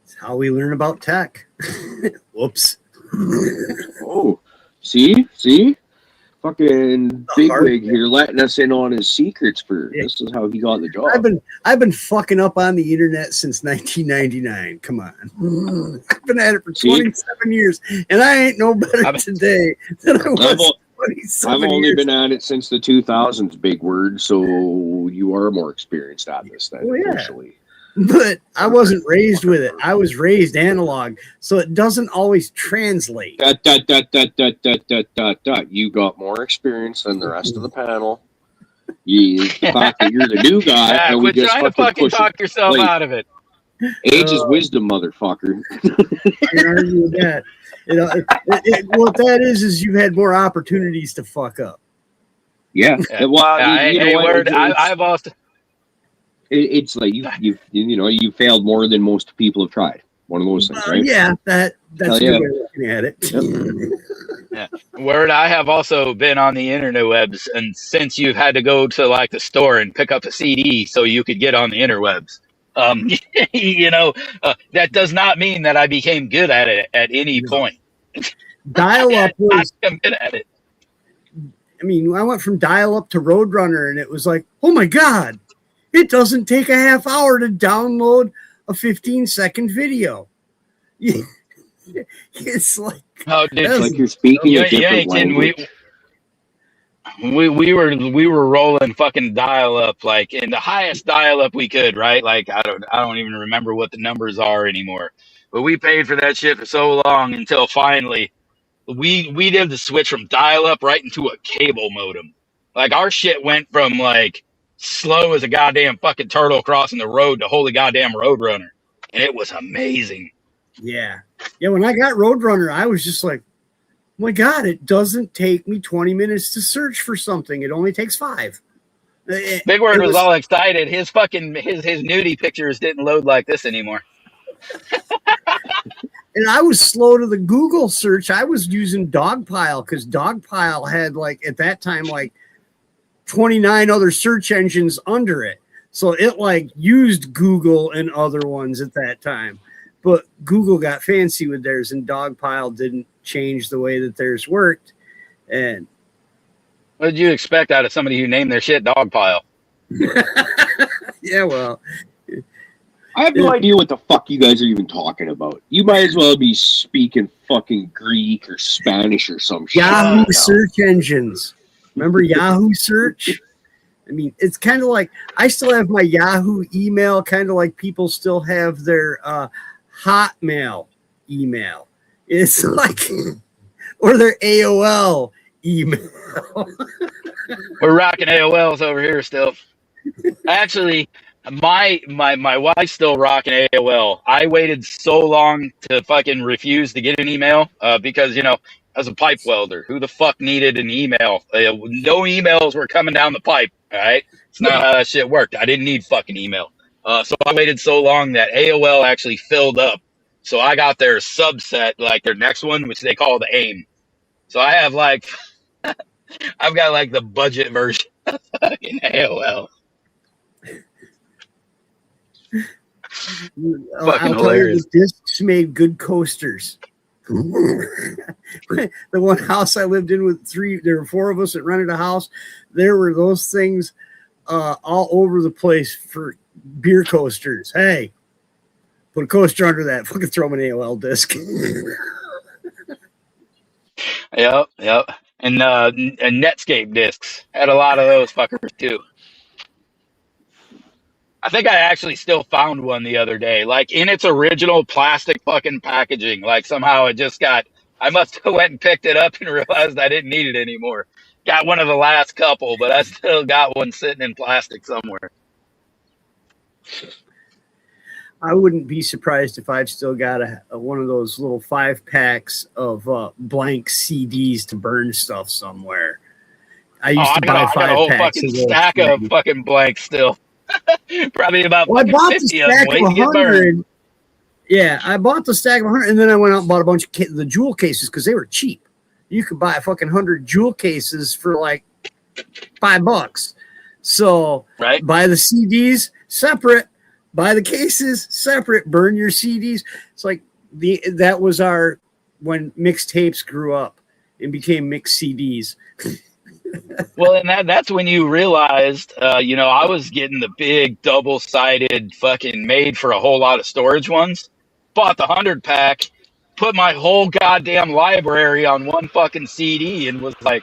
It's how we learn about tech. Whoops. Oh, see, fucking bigwig here letting us in on his secrets for this is how he got the job. I've been fucking up on the internet since 1999. Come on, I've been at it for 27 years, and I ain't no better today than I was. I've only been at it since the 2000s, big word. So you are more experienced at this than officially. But I wasn't raised with it. I was raised analog, so it doesn't always translate. You got more experience than the rest of the panel. The fact that you're the new guy, and we just trying to fucking talk yourself out of it. Age is wisdom, motherfucker. I can argue with that. What that is you've had more opportunities to fuck up. Yeah. Well, I've also. It's like you failed more than most people have tried. One of those things, right? Yeah, that's the way of looking at it. Yeah. Word, I have also been on the interwebs, and since you've had to go to like the store and pick up a CD so you could get on the interwebs, that does not mean that I became good at it at any point. Dial-up was. I'm good at it. I mean, I went from dial-up to Roadrunner, and it was like, oh my god. It doesn't take a half hour to download a 15-second video. It's like, it's like you're speaking a different language. We were rolling fucking dial-up, like in the highest dial-up we could, right? Like I don't even remember what the numbers are anymore. But we paid for that shit for so long until finally we did the switch from dial-up right into a cable modem. Like our shit went from like slow as a goddamn fucking turtle crossing the road to holy goddamn Roadrunner. And it was amazing. Yeah. Yeah, when I got Roadrunner, I was just like, oh my God, it doesn't take me 20 minutes to search for something. It only takes 5. Big Word was all excited. His fucking his nudie pictures didn't load like this anymore. And I was slow to the Google search. I was using Dogpile because Dogpile had like at that time like 29 other search engines under it. So it like used Google and other ones at that time. But Google got fancy with theirs and Dogpile didn't change the way that theirs worked. And what did you expect out of somebody who named their shit Dogpile? Yeah, well, I have no idea what the fuck you guys are even talking about. You might as well be speaking fucking Greek or Spanish or some shit. Yahoo search engines. Remember Yahoo search? I mean, it's kind of like I still have my Yahoo email, kind of like people still have their Hotmail email. It's like, or their AOL email. We're rocking AOLs over here still. Actually, my wife's still rocking AOL. I waited so long to fucking refuse to get an email because, as a pipe welder, who the fuck needed an email? No emails were coming down the pipe, all right? It's not how that shit worked. I didn't need fucking email. So I waited so long that AOL actually filled up. So I got their subset, like their next one, which they call the AIM. So I have like, I've got like the budget version of fucking AOL. I'll tell you, the discs made good coasters. The one house I lived in with there were 4 of us that rented a house. There were those things all over the place for beer coasters. Hey, put a coaster under that. Fucking throw them an AOL disc. Yep. And Netscape discs had a lot of those fuckers too. I think I actually still found one the other day, like in its original plastic fucking packaging. Like somehow it just I must have went and picked it up and realized I didn't need it anymore. Got one of the last couple, but I still got one sitting in plastic somewhere. I wouldn't be surprised if I've still got one of those little 5-packs of blank CDs to burn stuff somewhere. I used to buy 5 I got a whole packs fucking stack of fucking blanks still. Probably about I bought the 50 of stack them of 100. Yeah, I bought the stack of 100, and then I went out and bought a bunch of the jewel cases because they were cheap. You could buy a fucking 100 jewel cases for like $5. So buy the CDs separate, buy the cases separate, burn your CDs. It's like that was when mixtapes grew up and became mixed CDs. Well, and that's when you realized, I was getting the big double-sided fucking made for a whole lot of storage ones. Bought the 100-pack, put my whole goddamn library on one fucking CD, and was like,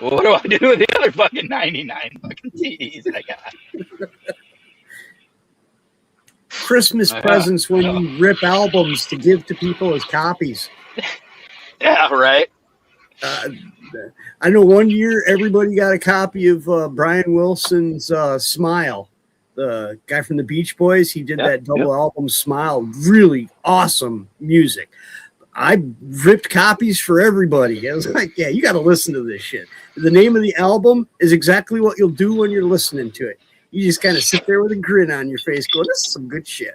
well, what do I do with the other fucking 99 fucking CDs I got? Christmas presents when you rip albums to give to people as copies. Yeah, right. I know one year everybody got a copy of Brian Wilson's Smile, the guy from the Beach Boys. He did that double album Smile. Really awesome music. I ripped copies for everybody. I was like, yeah, you got to listen to this shit. The name of the album is exactly what you'll do when you're listening to it. You just kind of sit there with a grin on your face going, this is some good shit.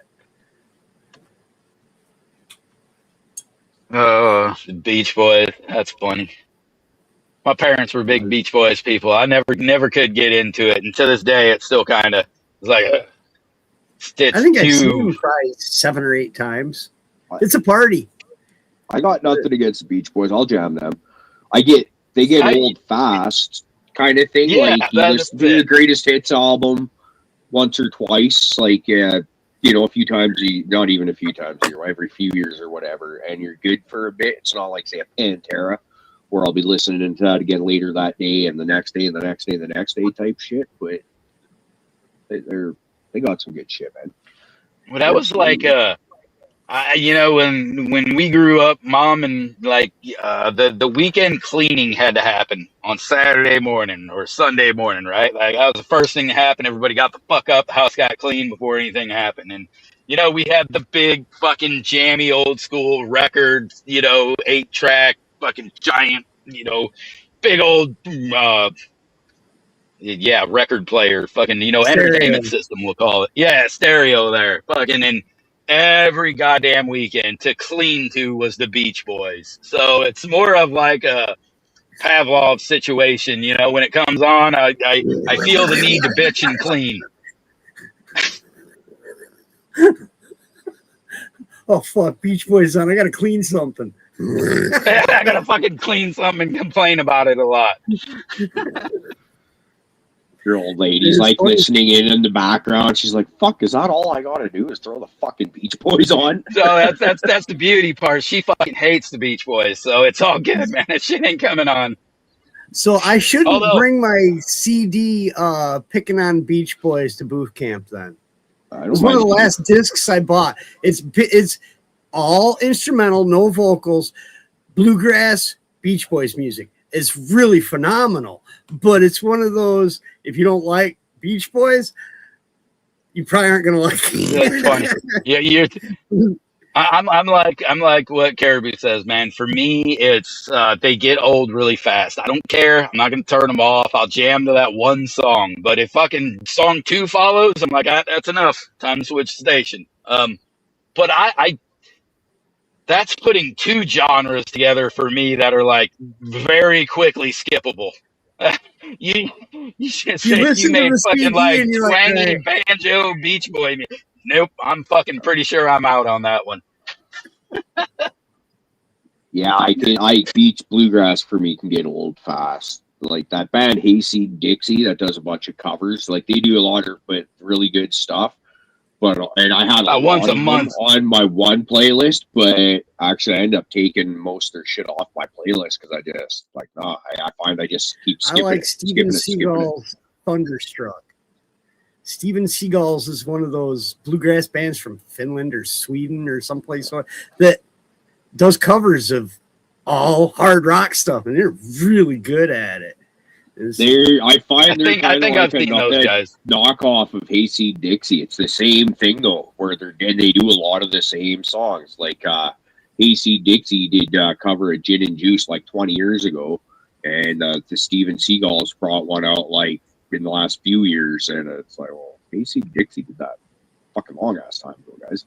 Oh, Beach Boys. That's funny. My parents were big Beach Boys people. I never could get into it. And to this day, it's still kind of like I think I've seen them probably 7 or 8 times. It's a party. I got nothing against the Beach Boys. I'll jam them. They get old fast kind of thing. Yeah, like you listen to the greatest hits album once or twice, like a few times, not even a few times a year, every few years or whatever, and you're good for a bit. It's not like, say, a Pantera, where I'll be listening to that again later that day and the next day and the next day and the next day type shit. But they got some good shit, man. Well, that was like when we grew up, Mom and the weekend cleaning had to happen on Saturday morning or Sunday morning, right? Like that was the first thing to happen. Everybody got the fuck up, the house got clean before anything happened. And we had the big fucking jammy old school records, 8-track fucking giant, big old record player, fucking, entertainment system, we'll call it. Yeah, stereo there. Fucking, and every goddamn weekend to clean to was the Beach Boys. So it's more of like a Pavlov situation, when it comes on, I feel the need to bitch and clean. Oh, fuck, Beach Boys on. I got to clean something. I got to fucking clean something and complain about it a lot. Your old lady's like listening in the background. She's like, fuck, is that all I got to do is throw the fucking Beach Boys on? So that's the beauty part. She fucking hates the Beach Boys, so it's all good, man. That shit ain't coming on. So I shouldn't bring my CD picking on Beach Boys to booth camp then. It was one of the last discs I bought. It's all instrumental, no vocals, bluegrass, Beach Boys music. It's really phenomenal, but it's one of those, if you don't like Beach Boys, you probably aren't going to like it. That's funny. Yeah, I'm like what Caribou says, man. For me, it's they get old really fast. I don't care. I'm not going to turn them off. I'll jam to that one song. But if fucking song 2 follows, I'm like, that's enough. Time to switch station. But I that's putting 2 genres together for me that are like very quickly skippable. You should say you made fucking like twangy banjo Beach Boy. Nope. I'm fucking pretty sure I'm out on that one. Yeah, I beach bluegrass for me can get old fast. Like that band Hayseed Dixie that does a bunch of covers. Like they do a lot of but really good stuff. But and I had a About once lot a of them month. on my one playlist, but actually I end up taking most of their shit off my playlist because I just like no, I find I just keep skipping I like it, Steven skipping it. Seagal's Thunderstruck. Steven Seagal's is one of those bluegrass bands from Finland or Sweden or someplace that does covers of all hard rock stuff, and they're really good at it. I think I've seen those guys. Knockoff of Hayseed Dixie. It's the same thing though, where they do a lot of the same songs. Like Hayseed Dixie did cover a Gin and Juice like 20 years ago, and the Steven Seagal's brought one out like in the last few years, and it's like, well, Hayseed Dixie did that fucking long ass time ago, guys.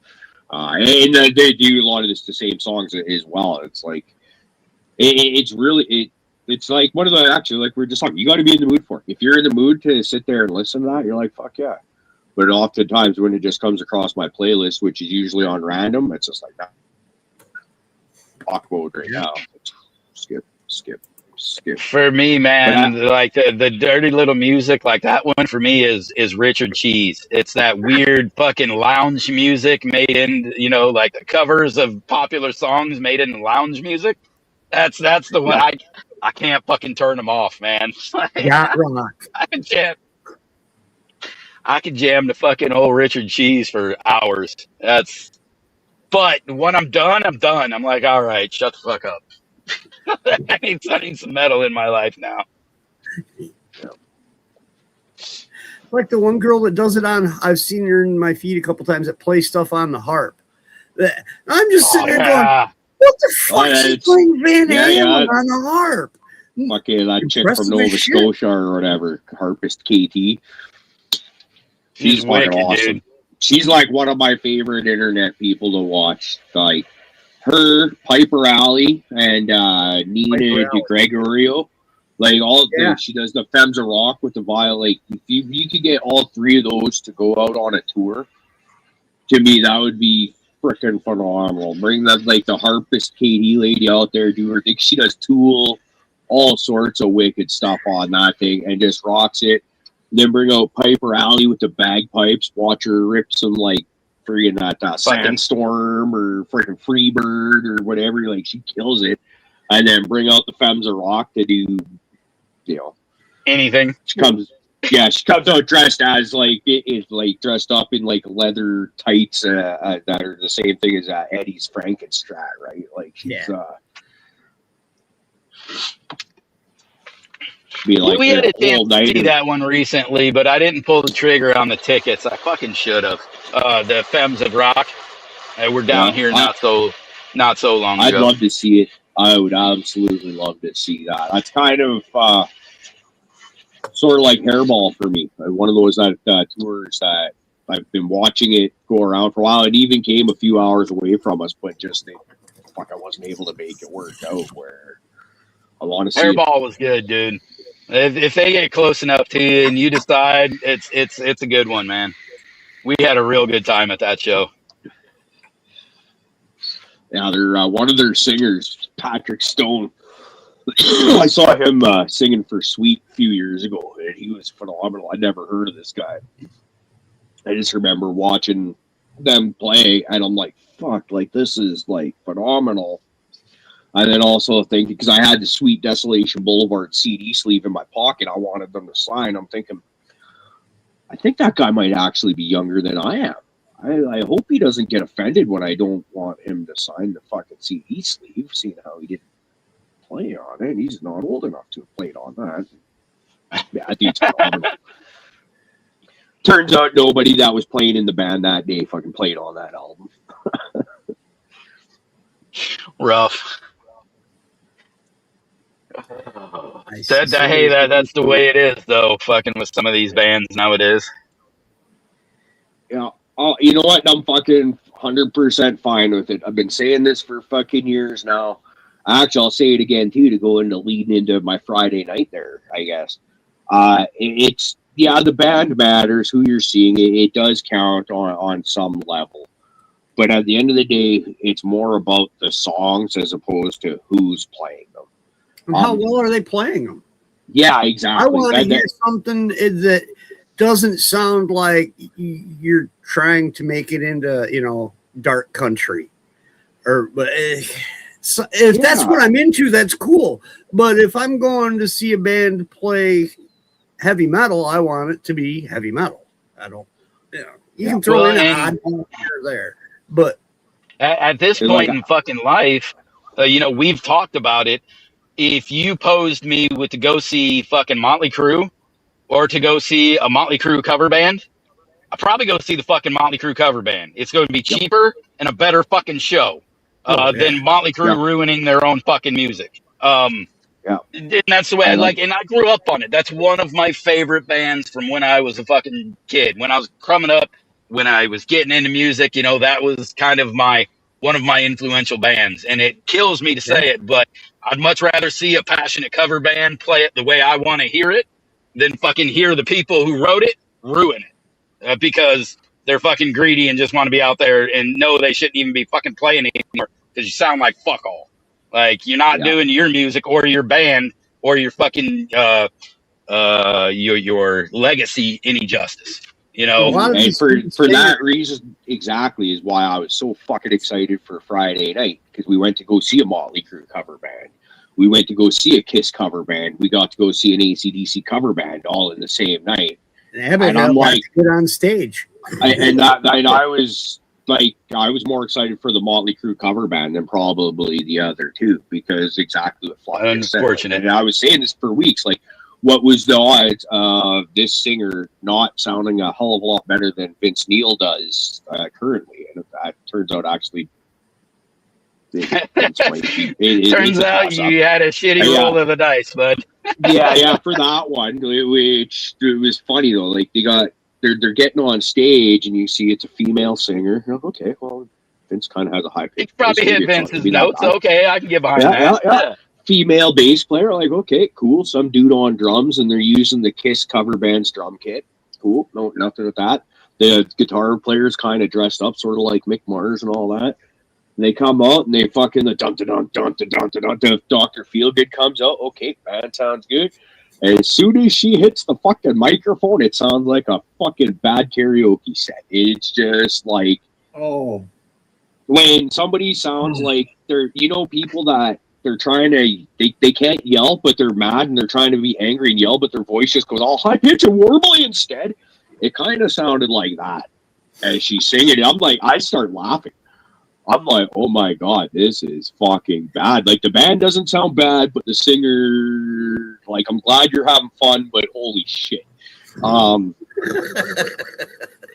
And they do a lot of the same songs as well. It's like it's really it's like one of the actually like we're just talking. You got to be in the mood for it. If you're in the mood to sit there and listen to that, you're like, fuck yeah. But oftentimes when it just comes across my playlist, which is usually on random, it's just like that. Rock mode right now. Skip. For me, man, like the dirty little music, like that one for me is Richard Cheese. It's that weird fucking lounge music made in, like the covers of popular songs made in lounge music. That's the one I can't fucking turn them off, man. Yacht rock. I could jam the fucking old Richard Cheese for hours. But when I'm done, I'm done. I'm like, all right, shut the fuck up. I need some metal in my life now. Like the one girl that does it I've seen her in my feed a couple times that plays stuff on the harp. I'm just sitting there going, what the fuck is playing Van Halen on the harp? Fucking that chick from Nova Scotia or whatever, harpist KT. She's fucking awesome. Dude. She's like one of my favorite internet people to watch. Like her, Piper Alley, and Nina DeGregorio. Like she does the Femmes of Rock with the violin. Like if you could get all three of those to go out on a tour, to me that would be freaking phenomenal. Bring that like the harpist Katie lady out there, do her thing. She does Tool, all sorts of wicked stuff on that thing, and just rocks it. And then bring out Piper Alley with the bagpipes. Watch her rip some like freaking that Sandstorm or freaking Freebird or whatever. Like she kills it. And then bring out the Femmes of Rock to do, anything. She comes out dressed as dressed up in like leather tights that are the same thing as Eddie's Frankenstrat, right? Like she's be like we had a chance to see that one recently, but I didn't pull the trigger on the tickets. I fucking should have. The Femmes of Rock. We're down here not so long ago. I'd love to see it. I would absolutely love to see that. That's kind of sort of like Hairball for me. One of those tours that I've been watching it go around for a while. It even came a few hours away from us, but just I wasn't able to make it work out. Where I want to see Hairball was good, dude. If they get close enough to you and you decide, it's a good one, man. We had a real good time at that show. Yeah, they're one of their singers, Patrick Stone. I saw him singing for Sweet a few years ago, and he was phenomenal. I'd never heard of this guy. I just remember watching them play, and I'm like, fuck, like this is like phenomenal. And then also thinking, because I had the Sweet Desolation Boulevard CD sleeve in my pocket, I wanted them to sign. I'm thinking, I think that guy might actually be younger than I am. I hope he doesn't get offended when I don't want him to sign the fucking CD sleeve, seeing how he didn't play on it. He's not old enough to have played on that. Yeah, I think it's phenomenal. Turns out nobody that was playing in the band that day fucking played on that album. Rough. That's the way it is, though, fucking with some of these bands nowadays. Yeah. Oh, you know what? I'm fucking 100% fine with it. I've been saying this for fucking years now. Actually, I'll say it again, too, to go into leading into my Friday night there, I guess. It's yeah, the band matters. Who you're seeing, it does count on some level. But at the end of the day, it's more about the songs as opposed to who's playing them. And how well are they playing them? Yeah, I exactly. want to hear something that doesn't sound like you're trying to make it into, dark country. But so if that's what I'm into, that's cool. But if I'm going to see a band play heavy metal, I want it to be heavy metal. I don't, you can throw in an odd one here or there. But at this point in fucking life, we've talked about it. If you posed me with to go see fucking Motley Crue or to go see a Motley Crue cover band, I'd probably go see the fucking Motley Crue cover band. It's going to be cheaper and a better fucking show than Motley Crue ruining their own fucking music. And that's the way I like, and I grew up on it. That's one of my favorite bands from when I was a fucking kid. When I was coming up, when I was getting into music, that was kind of one of my influential bands. And it kills me to say it, but I'd much rather see a passionate cover band play it the way I want to hear it than fucking hear the people who wrote it ruin it because they're fucking greedy and just want to be out there and know they shouldn't even be fucking playing anymore because you sound like fuck all. Like you're not doing your music or your band or your fucking your legacy any justice. And for that reason exactly is why I was so fucking excited for Friday night, because we went to go see a Motley Crue cover band. We went to go see a Kiss cover band. We got to go see an AC/DC cover band all in the same night. And I'm like, get on stage. I was like, I was more excited for the Motley Crue cover band than probably the other two, because exactly what Fly just said. Unfortunate. And I was saying this for weeks, like, what was the odds of this singer not sounding a hell of a lot better than Vince Neil does currently? And that turns out actually, turns out you had a shitty roll of the dice, bud. yeah, for that one, which it was funny though. Like they're getting on stage, and you see it's a female singer. Okay, well, Vince kind of has a high pitch. He probably hit Vince's notes. Okay, I can get behind that. Yeah. Female bass player, like, okay, cool. Some dude on drums, and they're using the Kiss cover band's drum kit. Cool, no, nothing with that. The guitar player's kind of dressed up, sort of like Mick Mars and all that. And they come out and they fucking the dun dun dun dun dun dun dun. Dr. Feelgood comes out. Okay, band sounds good. And as soon as she hits the fucking microphone, it sounds like a fucking bad karaoke set. It's just like, when somebody sounds like they're, people that they're trying to, they can't yell, but they're mad and they're trying to be angry and yell, but their voice just goes all high pitch and warbly instead. It kind of sounded like that as she's singing. I'm like, I start laughing. I'm like, oh my God, this is fucking bad. Like, the band doesn't sound bad, but the singer, like, I'm glad you're having fun, but holy shit. And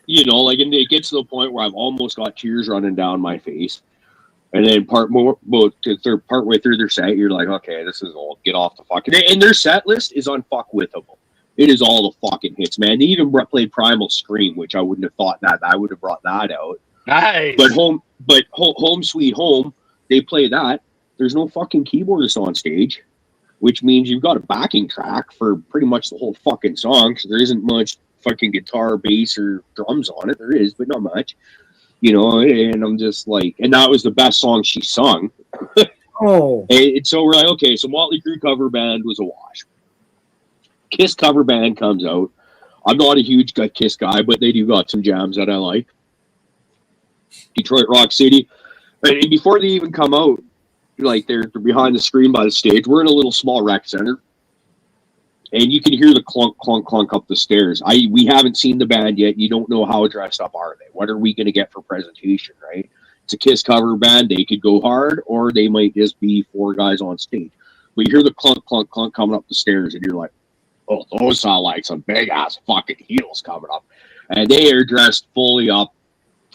it gets to the point where I've almost got tears running down my face. And then they're partway through their set, you're like, okay, this is all, get off the fucking. And their set list is unfuckwithable. It is all the fucking hits, man. They even played Primal Scream, which I wouldn't have thought that I would have brought that out. Nice. But Home Sweet Home, they play that. There's no fucking keyboardist on stage, which means you've got a backing track for pretty much the whole fucking song, because there isn't much fucking guitar, bass, or drums on it. There is, but not much. And I'm just like, and that was the best song she sung. And so we're like, okay, so Motley Crue cover band was a wash. Kiss cover band comes out. I'm not a huge Kiss guy, but they do got some jams that I like. Detroit Rock City. And before they even come out, like, they're behind the screen by the stage. We're in a little small rec center. And you can hear the clunk, clunk, clunk up the stairs. We haven't seen the band yet. You don't know how dressed up are they. What are we going to get for presentation, right? It's a Kiss cover band. They could go hard, or they might just be four guys on stage. But you hear the clunk, clunk, clunk coming up the stairs, and you're like, oh, those sound like some big-ass fucking heels coming up. And they are dressed fully up,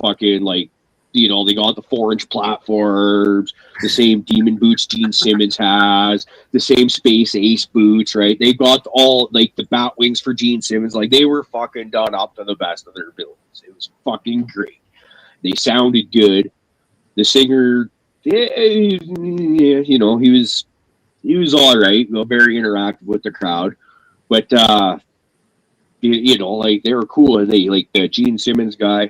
fucking, like, they got the 4-inch platforms, the same demon boots Gene Simmons has, the same Space Ace boots, right? They got all, like, the bat wings for Gene Simmons. Like, they were fucking done up to the best of their abilities. It was fucking great. They sounded good. The singer, he was all right. Very interactive with the crowd. But you know, like they were cool, and they like the Gene Simmons guy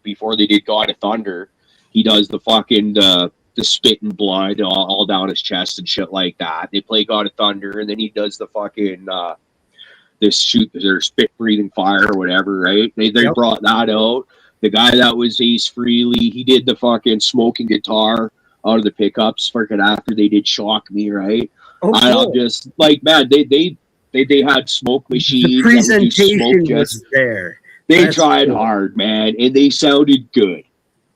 before they did God of Thunder, he does the fucking the spit and blood all down his chest and shit like that. They play God of Thunder, and then he does the fucking this shoot their spit breathing fire or whatever, right? They Yep. brought that out. The guy that was Ace Frehley, he did the fucking smoking guitar out of the pickups freaking after they did Shock Me, right? Oh, I'm cool. just like, man, they had smoke machines. The that would do presentation smoke jets. was there. They That's tried cool. hard, man, and they sounded good.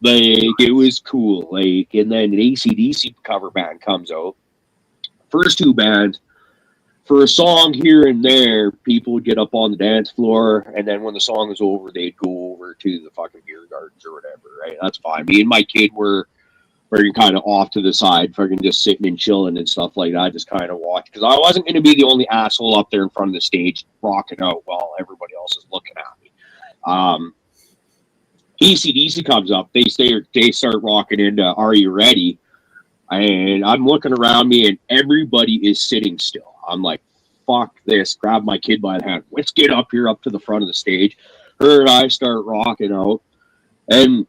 Like, it was cool. Like, and then an AC/DC cover band comes out. First two bands, for a song here and there, people would get up on the dance floor, and then when the song was over, they'd go over to the fucking beer gardens or whatever, right? That's fine. Me and my kid were kind of off to the side, fucking just sitting and chilling and stuff like that, just kind of watch. Because I wasn't going to be the only asshole up there in front of the stage rocking out while everybody else is looking at me. AC/DC comes up. They start rocking into Are You Ready? And I'm looking around me, and everybody is sitting still. I'm like, fuck this. Grab my kid by the hand. Let's get up here, up to the front of the stage. Her and I start rocking out. And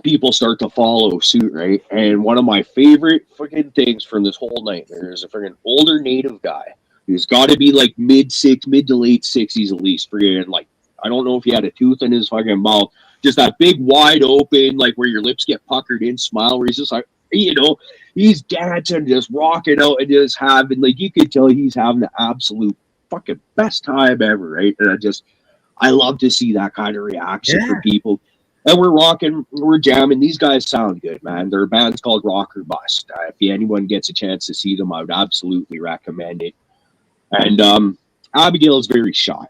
people start to follow suit, right? And one of my favorite fucking things from this whole night, there's a freaking older native guy who's got to be like mid to late 60s at least. Freaking like, I don't know if he had a tooth in his fucking mouth, just that big wide open, like where your lips get puckered in smile, where he's just like, you know, he's dancing, just rocking out, and just having, like, you could tell he's having the absolute fucking best time ever, right? And I love to see that kind of reaction from people. And we're rocking, we're jamming. These guys sound good, man. Their band's called Rock or Bust. If anyone gets a chance to see them, I would absolutely recommend it. And Abigail is very shy,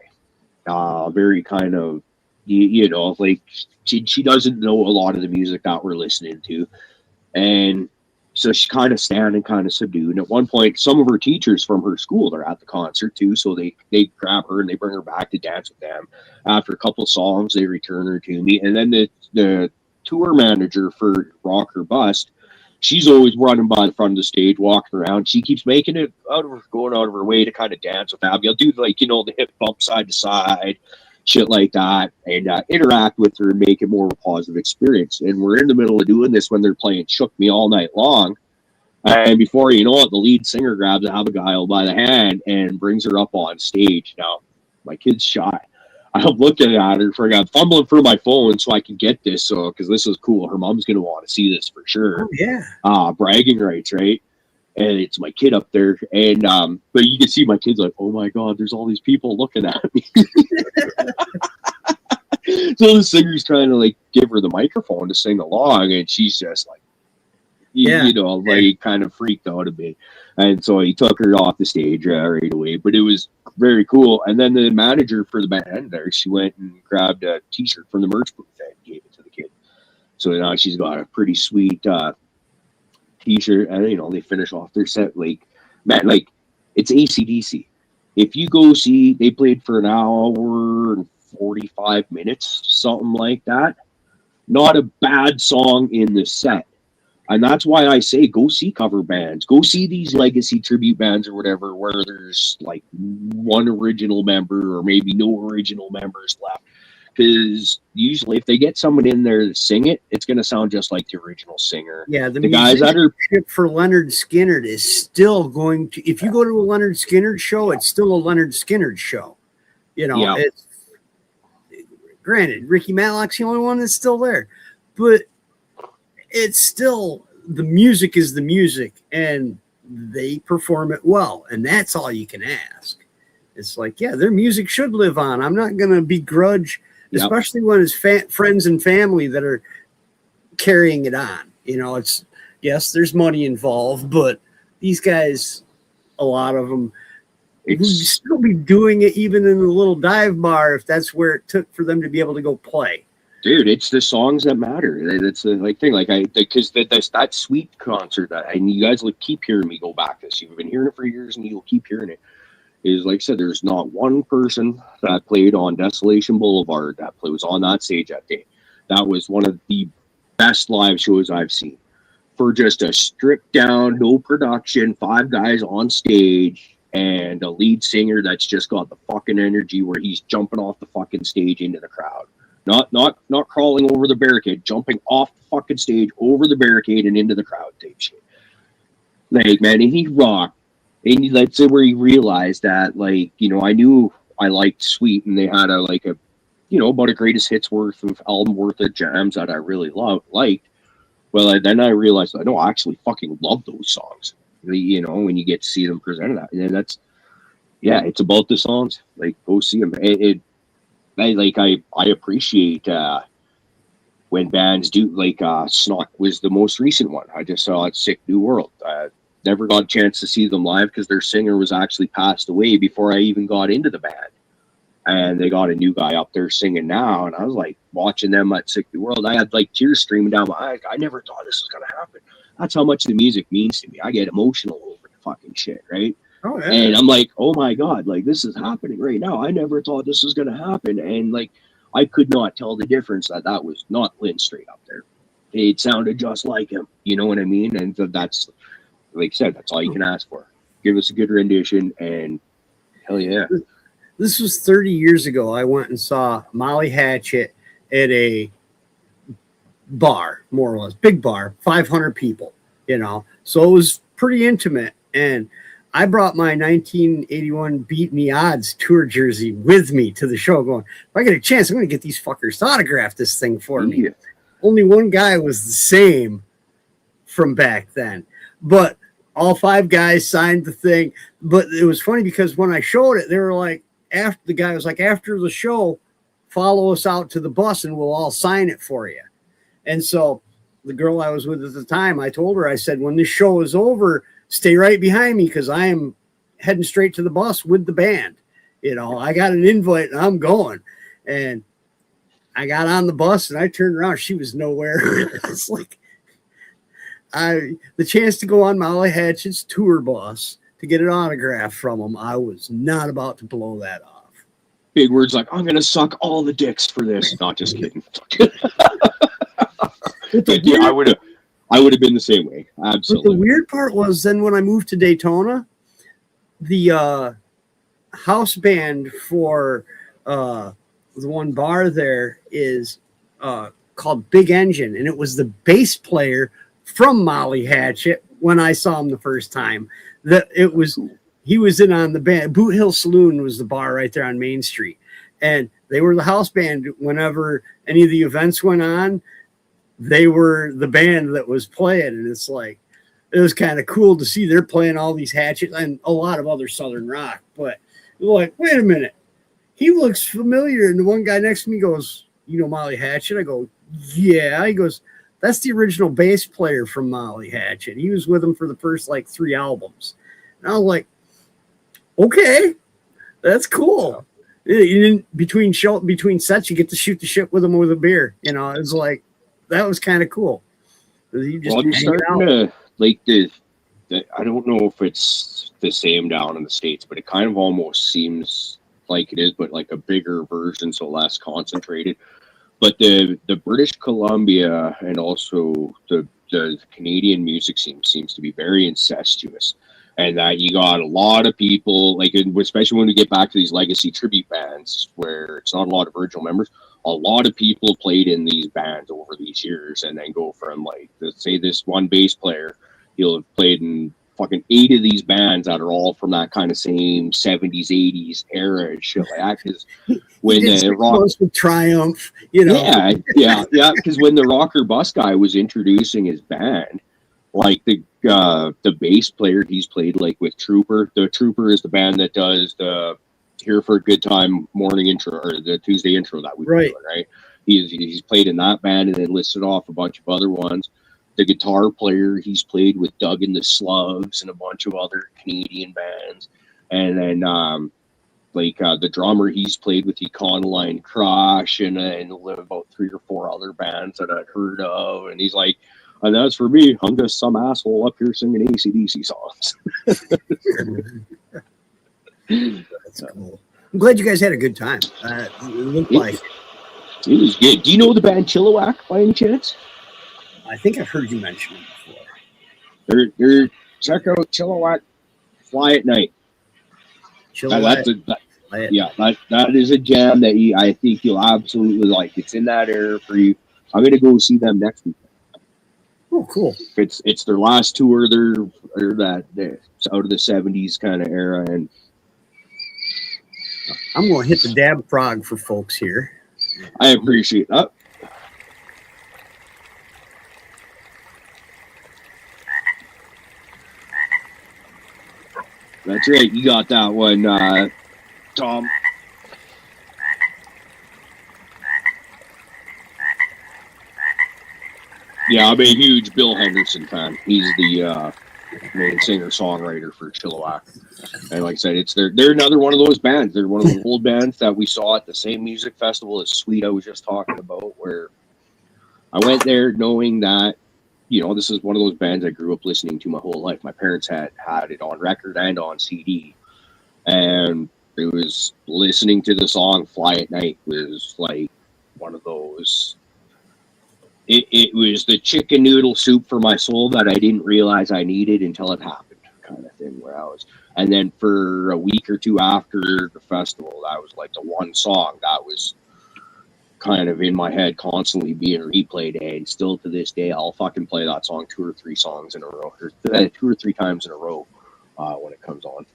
very kind of, you know, like she doesn't know a lot of the music that we're listening to. And so she's kind of standing, kind of subdued. And at one point, some of her teachers from her school are at the concert too. So they grab her and they bring her back to dance with them. After a couple of songs, they return her to me. And then the tour manager for Rock or Bust, she's always running by the front of the stage, walking around. She keeps making it going out of her way to kind of dance with Abigail, do like, you know, the hip bump side to side, shit like that, and interact with her and make it more of a positive experience. And we're in the middle of doing this when they're playing Shook Me all night long. And before you know it, the lead singer grabs Abigail by the hand and brings her up on stage. Now, my kid's shy. I'm looking at her, I'm fumbling through my phone so I can get this, because this is cool. Her mom's going to want to see this for sure. Oh, yeah. Bragging rights, right? And it's my kid up there. And but you can see my kid's like, oh my God, there's all these people looking at me. So the singer's trying to like give her the microphone to sing along, and she's just like, you know, like kind of freaked out a bit. And so he took her off the stage right away. But it was very cool. And then the manager for the band there, she went and grabbed a T-shirt from the merch booth and gave it to the kid. So now she's got a pretty sweet T-shirt, and you know, they finish off their set like, man, like it's AC/DC. If you go see, they played for an hour and 45 minutes, something like that. Not a bad song in the set. And that's why I say go see cover bands. Go see these legacy tribute bands or whatever, where there's like one original member or maybe no original members left. Because usually if they get someone in there to sing it, it's going to sound just like the original singer. Yeah, the guys that are for Leonard Skinner is still going to, if you go to a Leonard Skinner show, it's still a Leonard Skinner show. You know, it's granted, Ricky Matlock's the only one that's still there, but it's still, the music is the music, and they perform it well, and that's all you can ask. It's like, yeah, their music should live on. I'm not going to begrudge, especially when it's friends and family that are carrying it on. You know, it's, yes, there's money involved, but these guys, a lot of them, would still be doing it even in a little dive bar if that's where it took for them to be able to go play. Dude, it's the songs that matter. It's the like thing, like because that Sweet concert, and you guys will keep hearing me go back this. You've been hearing it for years, and you'll keep hearing it. Is like I said, there's not one person that played on Desolation Boulevard that was on that stage that day. That was one of the best live shows I've seen. For just a stripped down, no production, 5 guys on stage, and a lead singer that's just got the fucking energy where he's jumping off the fucking stage into the crowd. Not crawling over the barricade, jumping off the fucking stage over the barricade and into the crowd type shit. Like, man, and he rocked. And that's where he realized that, like, you know, I knew I liked Sweet, and they had a about a greatest hits worth of album worth of jams that I really liked. Well, then I realized I actually fucking love those songs. You know, when you get to see them presented, and it's about the songs. Like, go see them. I appreciate when bands do, like, Snock was the most recent one. I just saw at Sick New World. Never got a chance to see them live because their singer was actually passed away before I even got into the band. And they got a new guy up there singing now, and I was like watching them at Sick New World. I had like tears streaming down my eyes. I never thought this was gonna happen. That's how much the music means to me. I get emotional over the fucking shit, right? Oh, yeah. And I'm like, oh my God, like, this is happening right now. I never thought this was gonna happen. And like, I could not tell the difference that was not Lynn straight up there. It sounded just like him. You know what I mean? And that's, like I said, that's all you can ask for. Give us a good rendition, and hell yeah. This was 30 years ago. I went and saw Molly Hatchet at a bar, more or less, big bar, 500 people, you know. So it was pretty intimate. And I brought my 1981 Beat Me Odds tour jersey with me to the show, going, if I get a chance, I'm going to get these fuckers to autograph this thing for me. Yeah. Only one guy was the same from back then. But all 5 guys signed the thing. But it was funny because when I showed it, they were like, after the guy was like, after the show, follow us out to the bus and we'll all sign it for you. And so the girl I was with at the time, I told her, I said, when this show is over, stay right behind me because I am heading straight to the bus with the band. You know, I got an invite and I'm going. And I got on the bus and I turned around. She was nowhere. It's like the chance to go on Molly Hatchet's tour bus to get an autograph from him, I was not about to blow that off. Big words like, I'm going to suck all the dicks for this. Not just kidding. Yeah, I would have been the same way. Absolutely. But the weird part was then when I moved to Daytona, the house band for the one bar there is called Big Engine, and it was the bass player from Molly Hatchet when I saw him the first time. He was in on the band. Boot Hill Saloon was the bar right there on Main Street, and they were the house band. Whenever any of the events went on, they were the band that was playing, and it's like, it was kind of cool to see they're playing all these Hatchet and a lot of other Southern rock. But you're like, wait a minute, he looks familiar. And the one guy next to me goes, you know Molly Hatchet? I go, yeah. He goes, that's the original bass player from Molly Hatchet. He was with them for the first like 3 albums. And I was like, okay, that's cool. Between sets, you get to shoot the shit with them with a beer. You know, it's like, that was kind of cool. You just I'm starting to like I don't know if it's the same down in the States, but it kind of almost seems like it is, but like a bigger version, so less concentrated. But the British Columbia and also the Canadian music scene seems to be very incestuous, and that you got a lot of people, like, especially when we get back to these legacy tribute bands where it's not a lot of original members. A lot of people played in these bands over these years, and then go from, like, let's say this one bass player, he'll have played in fucking 8 of these bands that are all from that kind of same 70s, 80s era and shit like that. Because when with Triumph, you know, yeah, because when the Rocker Bus guy was introducing his band, like the bass player, he's played like with Trooper. The Trooper is the band that does the Here for a Good Time morning intro, or the Tuesday intro that we were doing, right? He's played in that band and then listed off a bunch of other ones. The guitar player, he's played with Doug and the Slugs and a bunch of other Canadian bands. And then the drummer, he's played with Econoline Crush and about 3 or 4 other bands that I'd heard of. And he's like, and that's for me, I'm just some asshole up here singing AC/DC songs. That's cool. I'm glad you guys had a good time. It looked like it was good. Do you know the band Chilliwack by any chance? I think I've heard you mention it before. They're check out Chilliwack Fly at Night. Chilliwack. That is a jam that I think you'll absolutely like. It's in that era for you. I'm gonna go see them next week. Oh, cool. It's their last tour. They're it's out of the '70s kind of era, and I'm going to hit the dab frog for folks here. I appreciate that. That's right. You got that one, Tom. Yeah, I'm a huge Bill Henderson fan. He's the main singer-songwriter for Chilliwack. And like I said, they're another one of those bands. They're one of the old bands that we saw at the same music festival as Sweet I was just talking about, where I went there knowing that, this is one of those bands I grew up listening to my whole life. My parents had it on record and on CD. And it was listening to the song Fly at Night was like one of those. It was the chicken noodle soup for my soul that I didn't realize I needed until it happened, kind of thing. And then for a week or two after the festival, that was like the one song that was kind of in my head, constantly being replayed. And still to this day, I'll fucking play that song 2 or 3 songs in a row, or 2 or 3 times in a row when it comes on.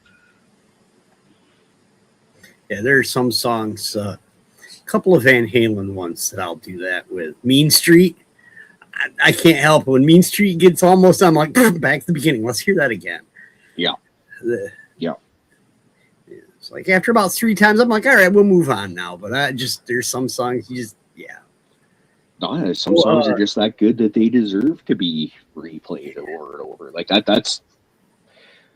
Yeah, there's some songs, a couple of Van Halen ones that I'll do that with. Mean Street. I can't help it. When Mean Street gets almost, I'm like, back to the beginning. Let's hear that again. Yeah. Yeah. It's like after about 3 times, I'm like, all right, we'll move on now. But there's some songs No, some songs are just that good that they deserve to be replayed over and over. Like that's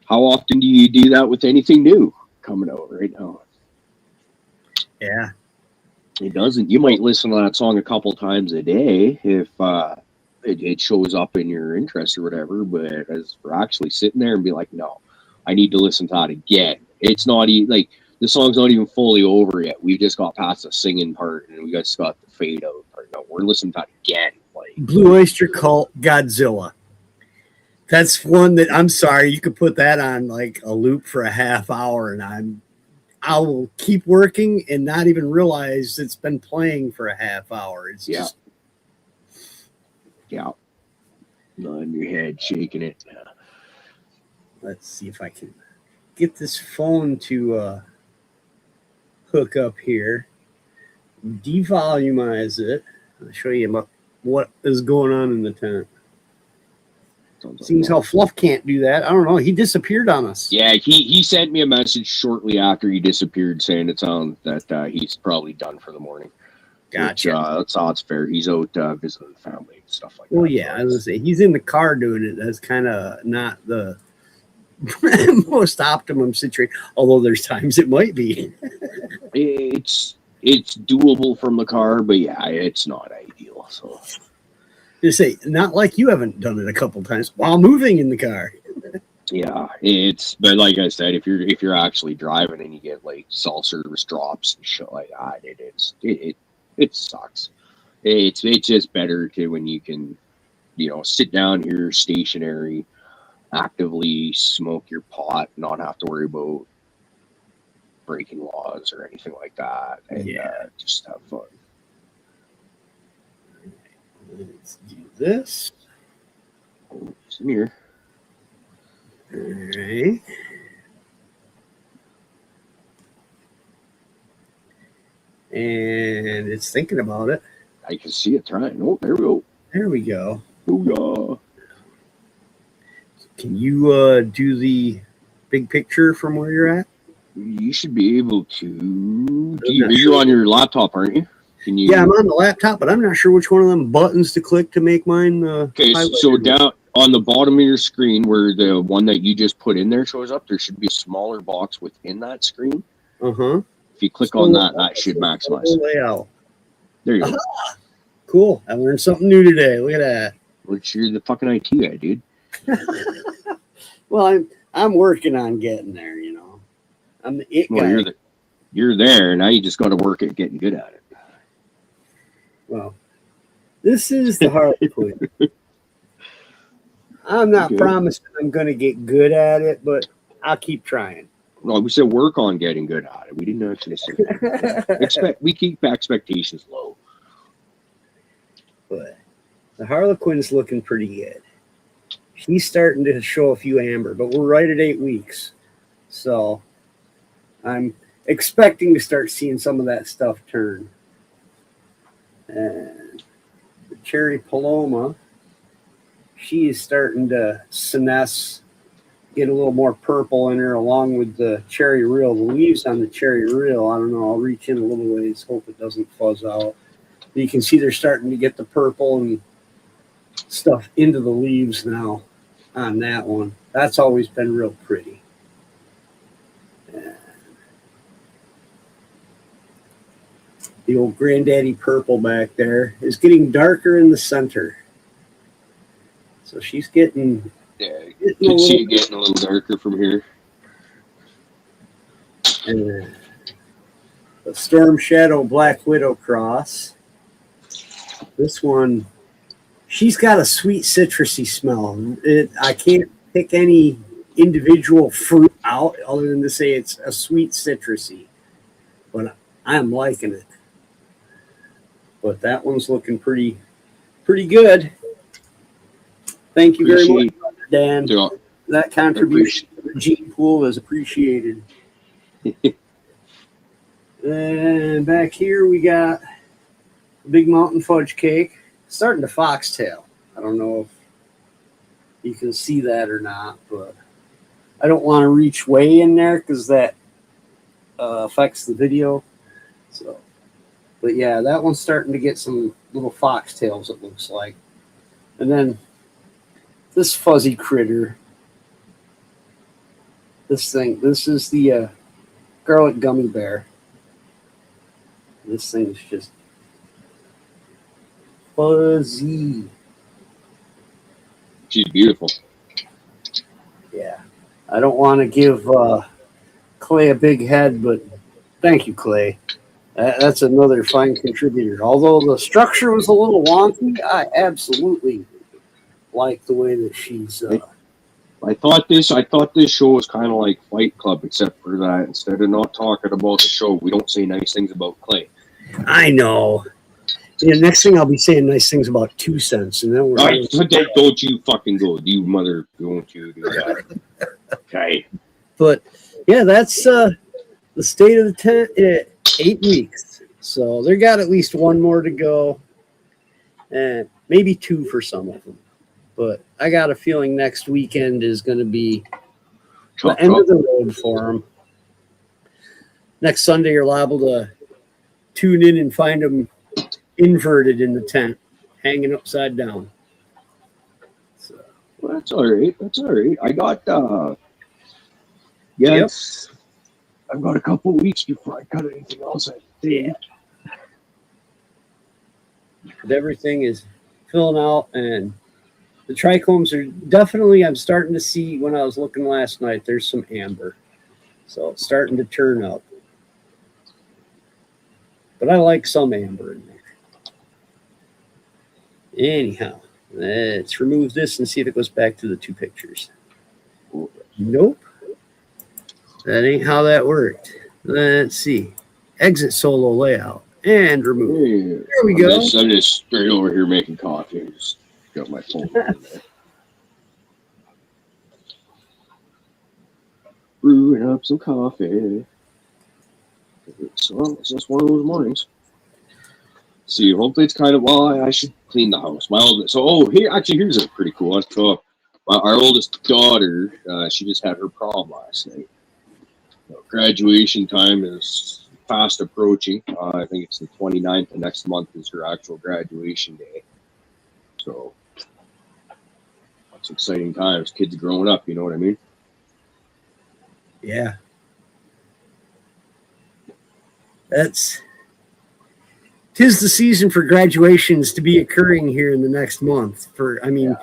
how often do you do that with anything new coming out right now? Yeah. It doesn't. You might listen to that song a couple times a day if it shows up in your interest or whatever. But as for actually sitting there and be like, no, I need to listen to that again. It's not even like the song's not even fully over yet. We just got past the singing part and we just got the fade out part. No, we're listening to that again. Like Blue Oyster Cult, Godzilla. That's one that I'm sorry you could put that on like a loop for a half hour and I will keep working and not even realize it's been playing for a half hour. It's just nodding your head, shaking it. Let's see if I can get this phone to hook up here. Devolumize it. I'll show you what is going on in the tent. Seems how Fluff can't do that. I don't know. He disappeared on us. Yeah, he sent me a message shortly after he disappeared saying that he's probably done for the morning. Gotcha. Which, that's all it's fair. He's out visiting the family and stuff like that. Well, yeah, I was going to say, he's in the car doing it. That's kind of not the most optimum situation, although there's times it might be. It's doable from the car, but yeah, it's not ideal. So just say, not like you haven't done it a couple times while moving in the car. Yeah, but like I said, if you're actually driving and you get like cell service drops and shit like that, it sucks. It's just better to when you can, sit down here stationary, actively smoke your pot, not have to worry about breaking laws or anything like that, and just have fun. Let's do this. It's in here. All right. And it's thinking about it. I can see it trying. Oh, there we go. There we go. Booyah. Can you do the big picture from where you're at? You should be able to. You're on your laptop, aren't you? Can you? Yeah, I'm on the laptop, but I'm not sure which one of them buttons to click to make mine. Okay, so down on the bottom of your screen where the one that you just put in there shows up, there should be a smaller box within that screen. Uh-huh. If you click on that, that should maximize. Layout. There you go. Cool. I learned something new today. Look at that. Well, you're the fucking IT guy, dude. Well, I'm working on getting there, I'm the it guy. Well, you're there. Now you just got to work at getting good at it. Well, this is the hard point. I'm not promising I'm going to get good at it, but I'll keep trying. No, we said work on getting good at it. We didn't actually say that. We keep expectations low. But the Harlequin's looking pretty good. She's starting to show a few amber, but we're right at 8 weeks. So I'm expecting to start seeing some of that stuff turn. And the Cherry Paloma, she is starting to senesce, get a little more purple in her, along with the Cherry Real. The leaves on the Cherry Real, I don't know, I'll reach in a little ways, hope it doesn't fuzz out. But you can see they're starting to get the purple and stuff into the leaves now on that one. That's always been real pretty. And the old Granddaddy Purple back there is getting darker in the center. So she's getting... Yeah, you can see it getting a little darker from here. And the Storm Shadow Black Widow cross. This one, she's got a sweet citrusy smell. I can't pick any individual fruit out other than to say it's a sweet citrusy. But I'm liking it. But that one's looking pretty good. Thank you very much, Dan. Yeah. That contribution to the gene pool is appreciated. And back here we got Big Mountain Fudge Cake, starting to foxtail. I don't know if you can see that or not, but I don't want to reach way in there because that affects the video. So, but yeah, that one's starting to get some little foxtails, it looks like. And then this fuzzy critter, this is the garlic gummy bear. This thing's just fuzzy. She's beautiful. Yeah. I don't want to give Clay a big head, but thank you, Clay. That's another fine contributor. Although the structure was a little wonky, I absolutely like the way that she's... I thought this show was kind of like Fight Club, except for that instead of not talking about the show, we don't say nice things about Clay. I know. Yeah, next thing I'll be saying nice things about 2 cents, and then we're don't you fucking go, you mother! Don't you do that? Okay. But yeah, that's the state of the tent at 8 weeks. So they got at least one more to go, and maybe 2 for some of them. But I got a feeling next weekend is going to be the end of the road for them. Next Sunday, you're liable to tune in and find them inverted in the tent, hanging upside down. So, well, that's all right. That's all right. I got, I've got a couple of weeks before I cut anything else. But everything is filling out, and the trichomes are definitely, I'm starting to see when I was looking last night, there's some amber. So it's starting to turn up. But I like some amber in there. Anyhow, let's remove this and see if it goes back to the 2 pictures. Nope. That ain't how that worked. Let's see. Exit solo layout and remove. There we go. I'm just straight over here making coffee. I just got my phone in there. Brewing up some coffee. So it's just one of those mornings. See, hopefully it's kind of, well, I should clean the house. Here's a pretty cool one. So our oldest daughter, she just had her prom last night. Graduation time is fast approaching. I think it's the 29th of next month is her actual graduation day. So it's exciting times. Kids growing up, you know what I mean? Yeah. Tis the season for graduations to be occurring here in the next month. The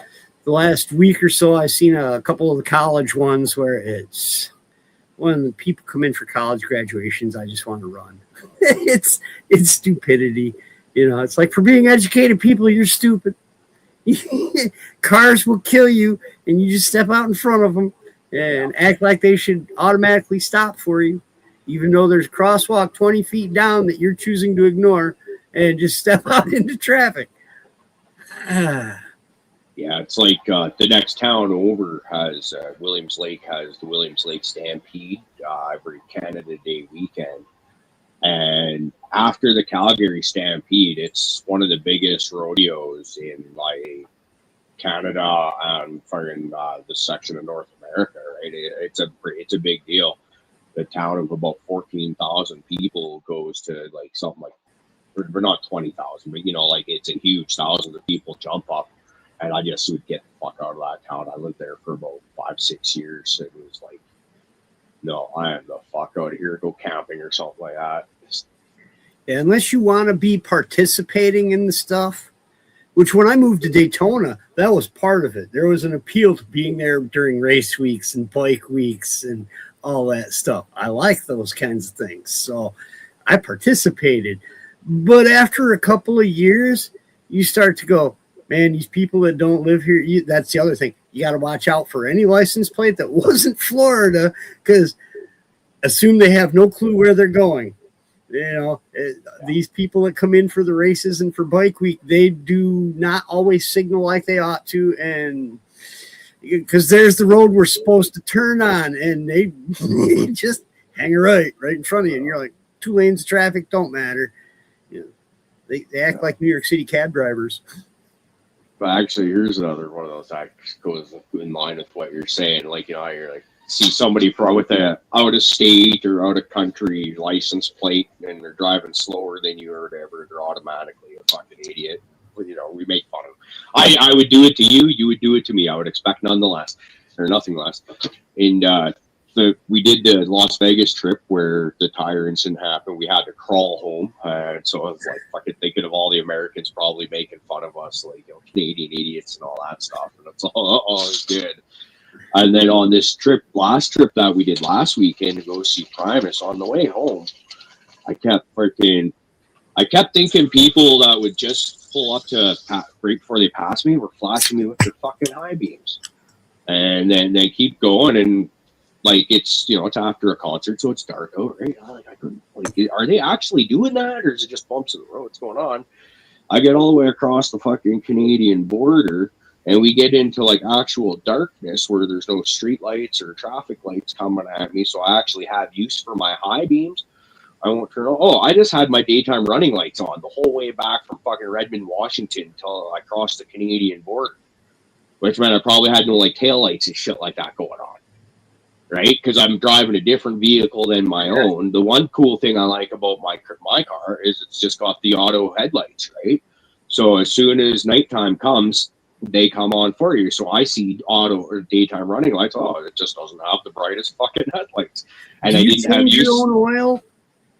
last week or so, I've seen a couple of the college ones where it's when the people come in for college graduations, I just want to run. It's stupidity. It's like, for being educated people, you're stupid. Cars will kill you, and you just step out in front of them. and act like they should automatically stop for you, even though there's a crosswalk 20 feet down that you're choosing to ignore and just step out into traffic. Yeah, it's like the next town over has Williams Lake has the Williams Lake Stampede every Canada Day weekend. And after the Calgary Stampede, it's one of the biggest rodeos in like Canada and fucking the section of North America, right? It's a big deal. The town of about 14,000 people goes to like something like, or not 20,000, but you know, like it's a huge thousands of people jump up. And I just would get the fuck out of that town. I lived there for about 5-6 years. It was like, no, I am the fuck out of here. Go camping or something like that. Unless you want to be participating in the stuff, which when I moved to Daytona, that was part of it. There was an appeal to being there during race weeks and bike weeks and all that stuff. I like those kinds of things. So I participated. But after a couple of years, you start to go, man, these people that don't live here, that's the other thing. You got to watch out for any license plate that wasn't Florida, because assume they have no clue where they're going. You know, these people that come in for the races and for bike week, they do not always signal like they ought to. And because there's the road we're supposed to turn on, and they just hang a right in front of you. And you're like, 2 lanes of traffic don't matter. You know, they act like New York City cab drivers. But actually, here's another one of those that goes in line with what you're saying. Like, you know, you're like, see somebody with a out of state or out of country license plate and they're driving slower than you or whatever, they're automatically a fucking idiot. You know, we make fun of them. I would do it to you, you would do it to me. I would expect none the less, or nothing less. And we did the Las Vegas trip where the tire incident happened. We had to crawl home. So I was like fucking thinking of all the Americans probably making fun of us, like, you know, Canadian idiots and all that stuff. And it's all good. And then on this last trip that we did last weekend to go see Primus, on the way home, I kept thinking people that would just pull up to right before they pass me were flashing me with their fucking high beams. And then they keep going, and like, it's, you know, it's after a concert, so it's dark out, right? I couldn't, like, are they actually doing that, or is it just bumps in the road? What's going on? I get all the way across the fucking Canadian border, and we get into like actual darkness where there's no street lights or traffic lights coming at me. So I actually have use for my high beams. I won't turn on. Oh, I just had my daytime running lights on the whole way back from fucking Redmond, Washington until I crossed the Canadian border, which meant I probably had no like tail lights and shit like that going on. Right? Because I'm driving a different vehicle than my own. The one cool thing I like about my car is it's just got the auto headlights, right? So as soon as nighttime comes, they come on for you. So I see auto or daytime running lights. Oh, it just doesn't have the brightest fucking headlights. And I didn't have your own oil?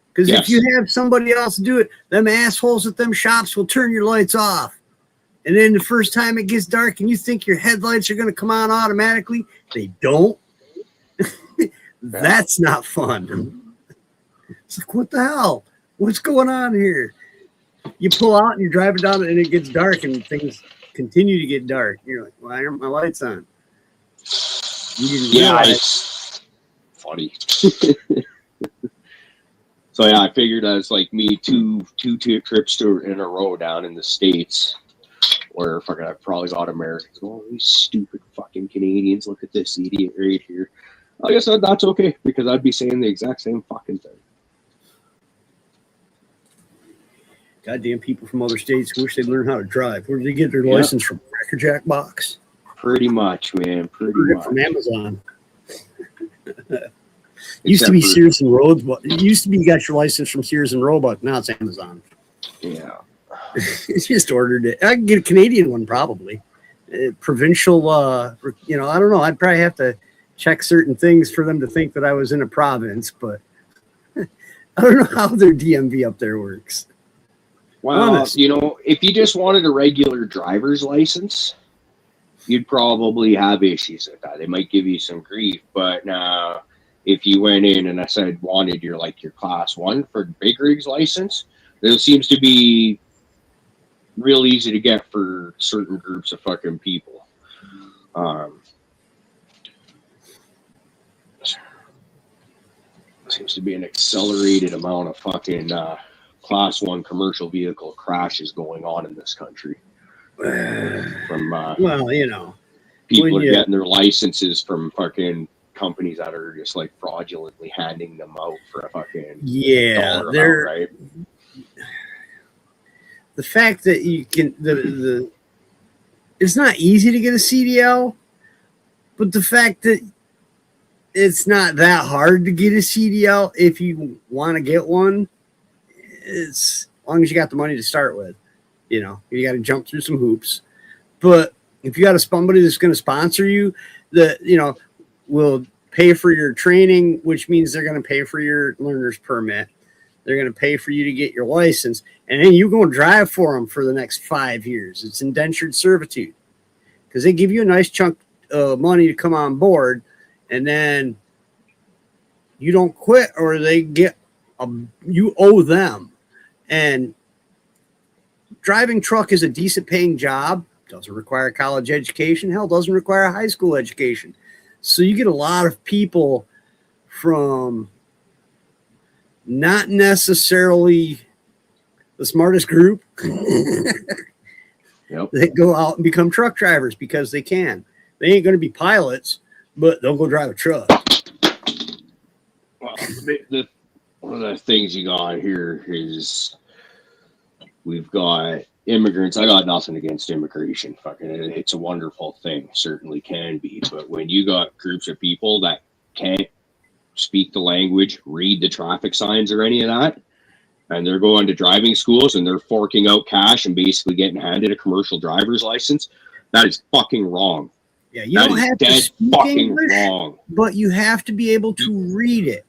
Because if you have somebody else do it, them assholes at them shops will turn your lights off. And then the first time it gets dark and you think your headlights are going to come on automatically, they don't. That's not fun. It's like, what the hell? What's going on here? You pull out and you're driving down and it gets dark and things continue to get dark. You're like, why aren't my lights on? You didn't realize. It's funny. So yeah, I figured as like me two trips in a row down in the States where fucking I've probably got Americans. Oh, these stupid fucking Canadians, look at this idiot right here. I guess that's okay, because I'd be saying the exact same fucking thing. Goddamn people from other states wish they'd learn how to drive. Where did they get their license from? Cracker Jack box? Pretty much, man. Pretty much. From Amazon. Used to be Sears and Roebuck. It used to be you got your license from Sears and Roebuck. Now it's Amazon. Yeah. It's just ordered it. I can get a Canadian one probably. Provincial, I don't know. I'd probably have to check certain things for them to think that I was in a province, but I don't know how their DMV up there works. Well, if you just wanted a regular driver's license, you'd probably have issues with that. They might give you some grief, but now if you went in and I said wanted your class 1 for big rigs license, it seems to be real easy to get for certain groups of fucking people. seems to be an accelerated amount of fucking class 1 commercial vehicle crashes going on in this country. From well, you know, people are getting their licenses from fucking companies that are just like fraudulently handing them out for a fucking dollar amount, right? The fact that you can it's not easy to get a CDL, but the fact that it's not that hard to get a CDL if you want to get one, it's as long as you got the money to start with. You know, you got to jump through some hoops. But if you got somebody that's going to sponsor you, that, you know, will pay for your training, which means they're going to pay for your learner's permit. They're going to pay for you to get your license. And then you go and drive for them for the next 5 years. It's indentured servitude because they give you a nice chunk of money to come on board. And then you don't quit or they get you owe them. And driving truck is a decent paying job. Doesn't require a college education. Hell, doesn't require a high school education. So you get a lot of people from not necessarily the smartest group that go out and become truck drivers because they can. They ain't going to be pilots, but they'll go drive a truck. Well, one of the things you got here is we've got immigrants. I got nothing against immigration. Fucking, it's a wonderful thing. Certainly can be. But when you got groups of people that can't speak the language, read the traffic signs or any of that, and they're going to driving schools and they're forking out cash and basically getting handed a commercial driver's license, that is fucking wrong. Yeah, you don't have to speak English, wrong. But you have to be able to read it.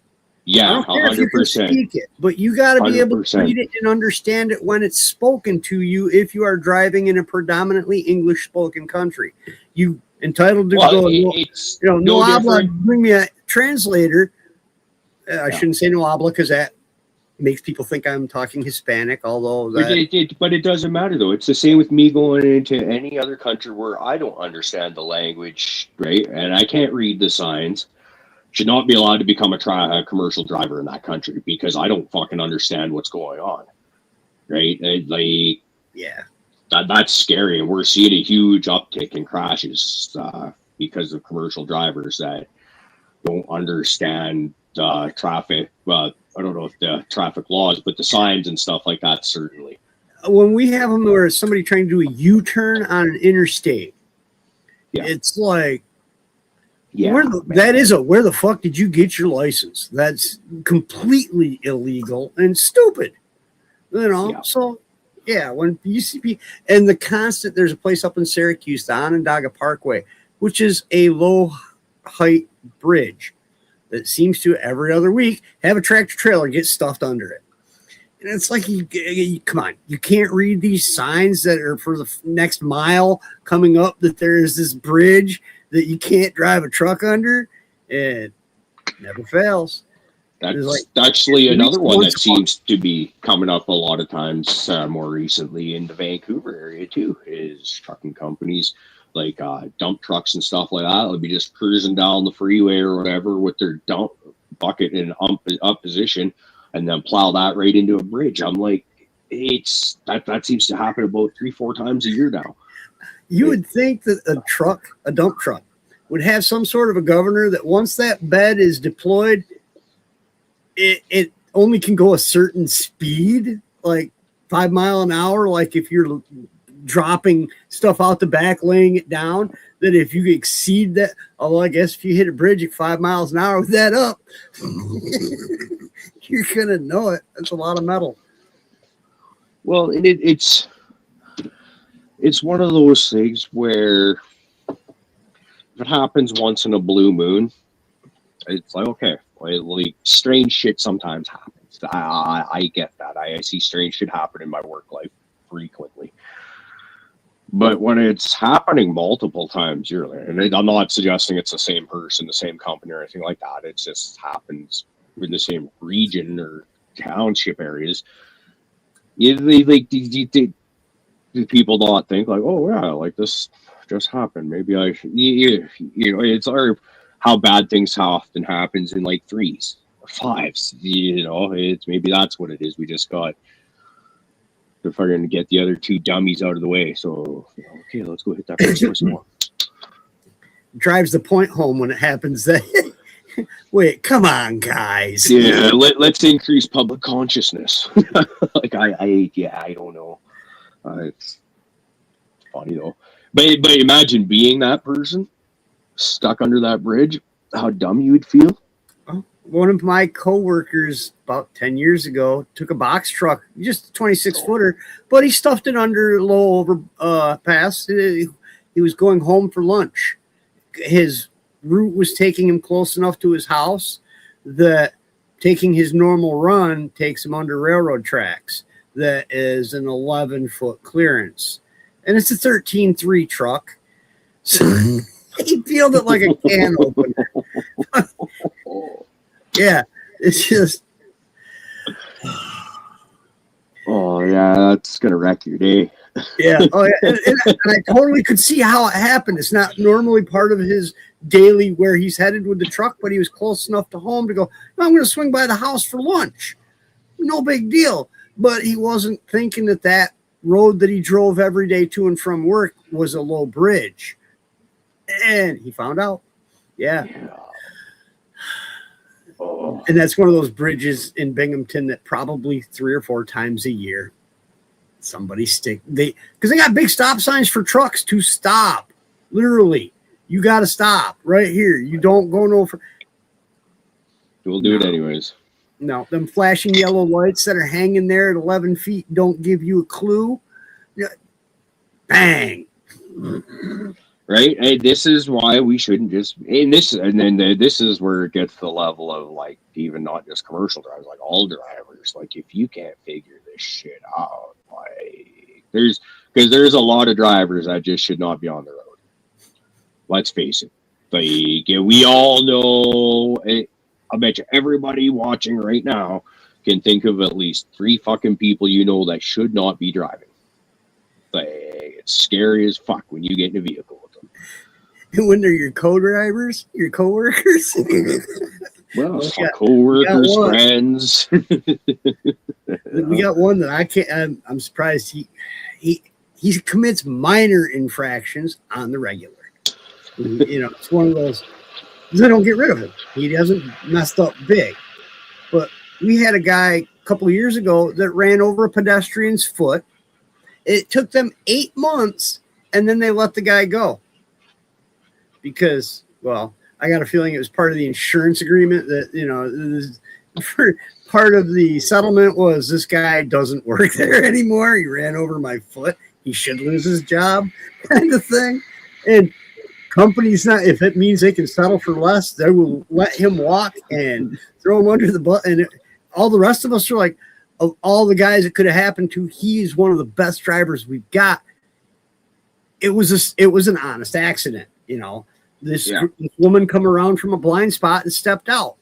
Yeah, 100%. Speak it, but you got to be able to read it and understand it when it's spoken to you. If you are driving in a predominantly English-spoken country, you entitled to go. No habla. Bring me a translator. I shouldn't say no habla because that makes people think I'm talking Hispanic. Although but it doesn't matter though. It's the same with me going into any other country where I don't understand the language, right? And I can't read the signs. Should not be allowed to become a commercial driver in that country because I don't fucking understand what's going on, right? That's scary, and we're seeing a huge uptick in crashes because of commercial drivers that don't understand traffic. I don't know if the traffic laws, but the signs and stuff like that certainly. When we have them where somebody trying to do a U-turn on an interstate, it's like. Yeah, where the fuck did you get your license? That's completely illegal and stupid. You know, so when UCP and the constant, there's a place up in Syracuse, the Onondaga Parkway, which is a low height bridge that seems to every other week have a tractor trailer get stuffed under it. And it's like, you come on, you can't read these signs that are for the next mile coming up that there is this bridge that you can't drive a truck under, and never fails. That's actually another one that seems to be coming up a lot of times more recently in the Vancouver area too, is trucking companies like dump trucks and stuff like that. They'll be just cruising down the freeway or whatever with their dump bucket in up position and then plow that right into a bridge. I'm like, that seems to happen about 3-4 times a year now. You would think that a dump truck, would have some sort of a governor that once that bed is deployed, it only can go a certain speed, like 5 miles an hour. Like if you're dropping stuff out the back, laying it down, that if you exceed that, I guess if you hit a bridge at 5 miles an hour with that up, you're going to know it. That's a lot of metal. Well, it's one of those things where if it happens once in a blue moon, it's like, okay, like strange shit sometimes happens. I get that. I see strange shit happen in my work life frequently. But when it's happening multiple times yearly, and I'm not suggesting it's the same person, the same company or anything like that. It just happens in the same region or township areas. People don't think like, oh yeah, like this just happened. Maybe I should, it's how bad things often happens in like threes. fives. You know, it's maybe that's what it is. We just got to fucking get the other two dummies out of the way. So okay, let's go hit that first one some more. Drives the point home when it happens. That wait, come on, guys. Yeah, let's increase public consciousness. Like I don't know. It's funny though. But imagine being that person stuck under that bridge. How dumb you would feel. One of my coworkers about 10 years ago took a box truck, just a 26-footer, but he stuffed it under a low overpass. He was going home for lunch. His route was taking him close enough to his house that taking his normal run takes him under railroad tracks. That is an 11-foot clearance. And it's a 13.3 truck. So he peeled it like a can opener. Yeah, it's just. Oh yeah, that's gonna wreck your day. Yeah, oh yeah, and I totally could see how it happened. It's not normally part of his daily where he's headed with the truck, but he was close enough to home to go, no, I'm going to swing by the house for lunch. No big deal. But he wasn't thinking that road that he drove every day to and from work was a low bridge, and he found out. Yeah. Oh. And that's one of those bridges in Binghamton that probably 3 or 4 times a year somebody because they got big stop signs for trucks to stop. Literally, you got to stop right here. You don't go no. We'll do it anyways. No, them flashing yellow lights that are hanging there at 11 feet don't give you a clue. Bang. Right, and this is why we shouldn't just. This is where it gets to the level of like even not just commercial drivers, like all drivers. Like if you can't figure this shit out, like there's a lot of drivers that just should not be on the road. Let's face it. Like we all know. I bet you everybody watching right now can think of at least 3 fucking people you know that should not be driving. Like it's scary as fuck when you get in a vehicle. When they're your co-drivers, your co-workers. Well, co-workers, friends. We got one that I can't. I'm surprised he commits minor infractions on the regular. It's one of those. They don't get rid of him. He hasn't messed up big. But we had a guy a couple of years ago that ran over a pedestrian's foot. It took them 8 months, and then they let the guy go. Because, well, I got a feeling it was part of the insurance agreement that, part of the settlement was this guy doesn't work there anymore. He ran over my foot. He should lose his job kind of thing. And companies, if it means they can settle for less, they will let him walk and throw him under the bus. And all the rest of us are like, of all the guys it could have happened to, he's one of the best drivers we've got. It was an honest accident, This woman come around from a blind spot and stepped out,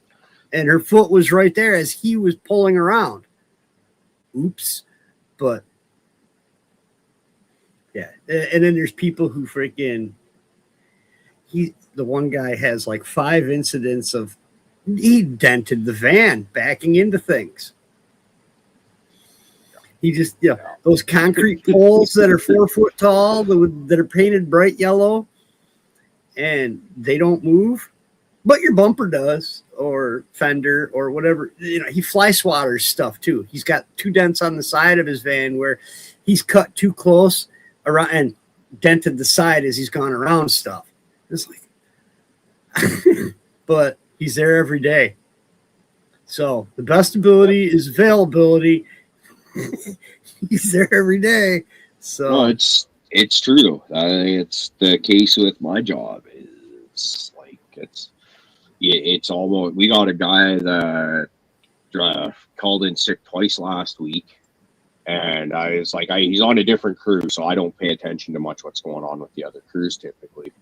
and her foot was right there as he was pulling around. Oops. But yeah. And then there's people who freaking, the one guy has like 5 incidents of, he dented the van backing into things. He just, those concrete poles that are 4 foot tall that are painted bright yellow, and they don't move, but your bumper does, or fender, or whatever. He fly swatters stuff too. He's got 2 dents on the side of his van where he's cut too close around and dented the side as he's gone around stuff. It's like, but he's there every day. So the best ability is availability. He's there every day. So no, it's true though. It's the case with my job. It's like it's almost. We got a guy that called in sick twice last week, and I was like, he's on a different crew, so I don't pay attention to much what's going on with the other crews typically.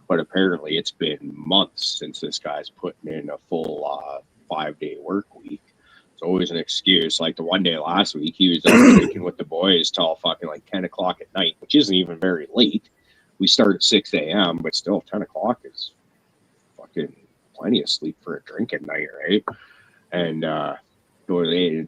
But apparently, it's been months since this guy's putting in a full 5-day work week. Always an excuse. Like the one day last week, he was drinking with the boys till fucking like 10 o'clock at night, which isn't even very late. We start at 6 a.m., but still 10 o'clock is fucking plenty of sleep for a drink at night, right? and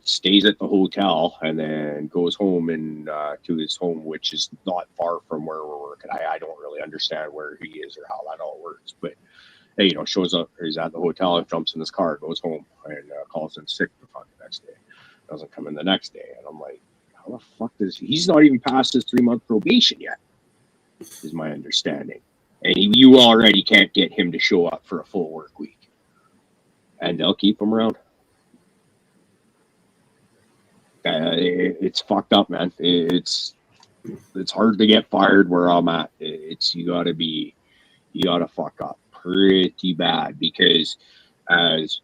stays at the hotel, and then goes home and to his home, which is not far from where we're working. I don't really understand where he is or how that all works, but hey, shows up, he's at the hotel and jumps in his car, goes home, and calls in sick the fucking next day. Doesn't come in the next day, and I'm like, how the fuck he's not even past his 3-month probation yet, is my understanding, and you already can't get him to show up for a full work week, and they'll keep him around. It's fucked up, man. It's hard to get fired where I'm at. You gotta fuck up pretty bad, because as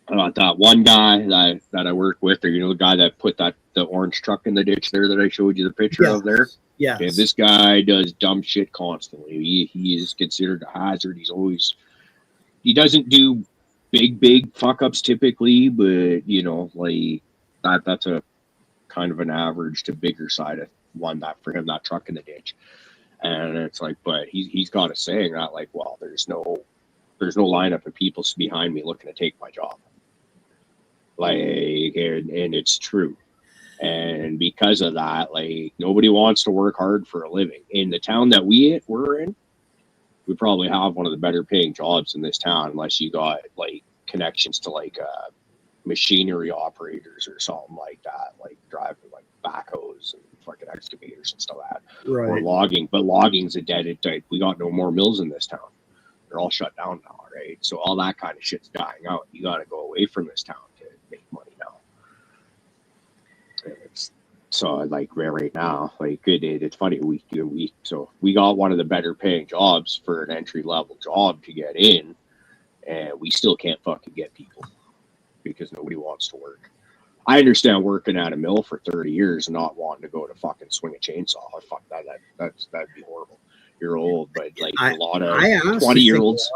that one guy that I work with, or the guy that put the orange truck in the ditch there that I showed you the picture of there. Yeah. Okay, this guy does dumb shit constantly. He is considered a hazard. He doesn't do big fuck ups typically, but that's a kind of an average to bigger side of one that for him, that truck in the ditch. And it's like, but he's got a saying that like, well, there's no lineup of people behind me looking to take my job. Like, and it's true. And because of that, like, nobody wants to work hard for a living. In the town that we're in, we probably have one of the better paying jobs in this town, unless you got like connections to like machinery operators or something like that, like driving like backhoes and fucking excavators and stuff like that. Right. Or logging, but logging's a dead end. We got no more mills in this town. They're all shut down now, right? So all that kind of shit's dying out. You got to go away from this town to make money now. So like right now, like it's funny. So we got one of the better paying jobs for an entry level job to get in, and we still can't fucking get people because nobody wants to work. I understand working at a mill for 30 years and not wanting to go to fucking swing a chainsaw. Fuck that'd be horrible. You're old, but like a lot of 20-year-olds.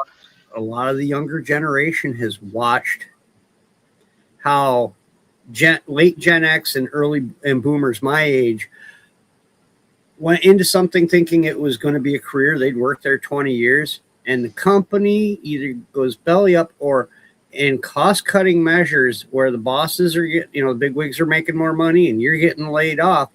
A lot of the younger generation has watched how late Gen X and boomers my age went into something thinking it was going to be a career. They'd work there 20 years, and the company either goes belly up or in cost-cutting measures where the bosses are getting, the big wigs are making more money and you're getting laid off,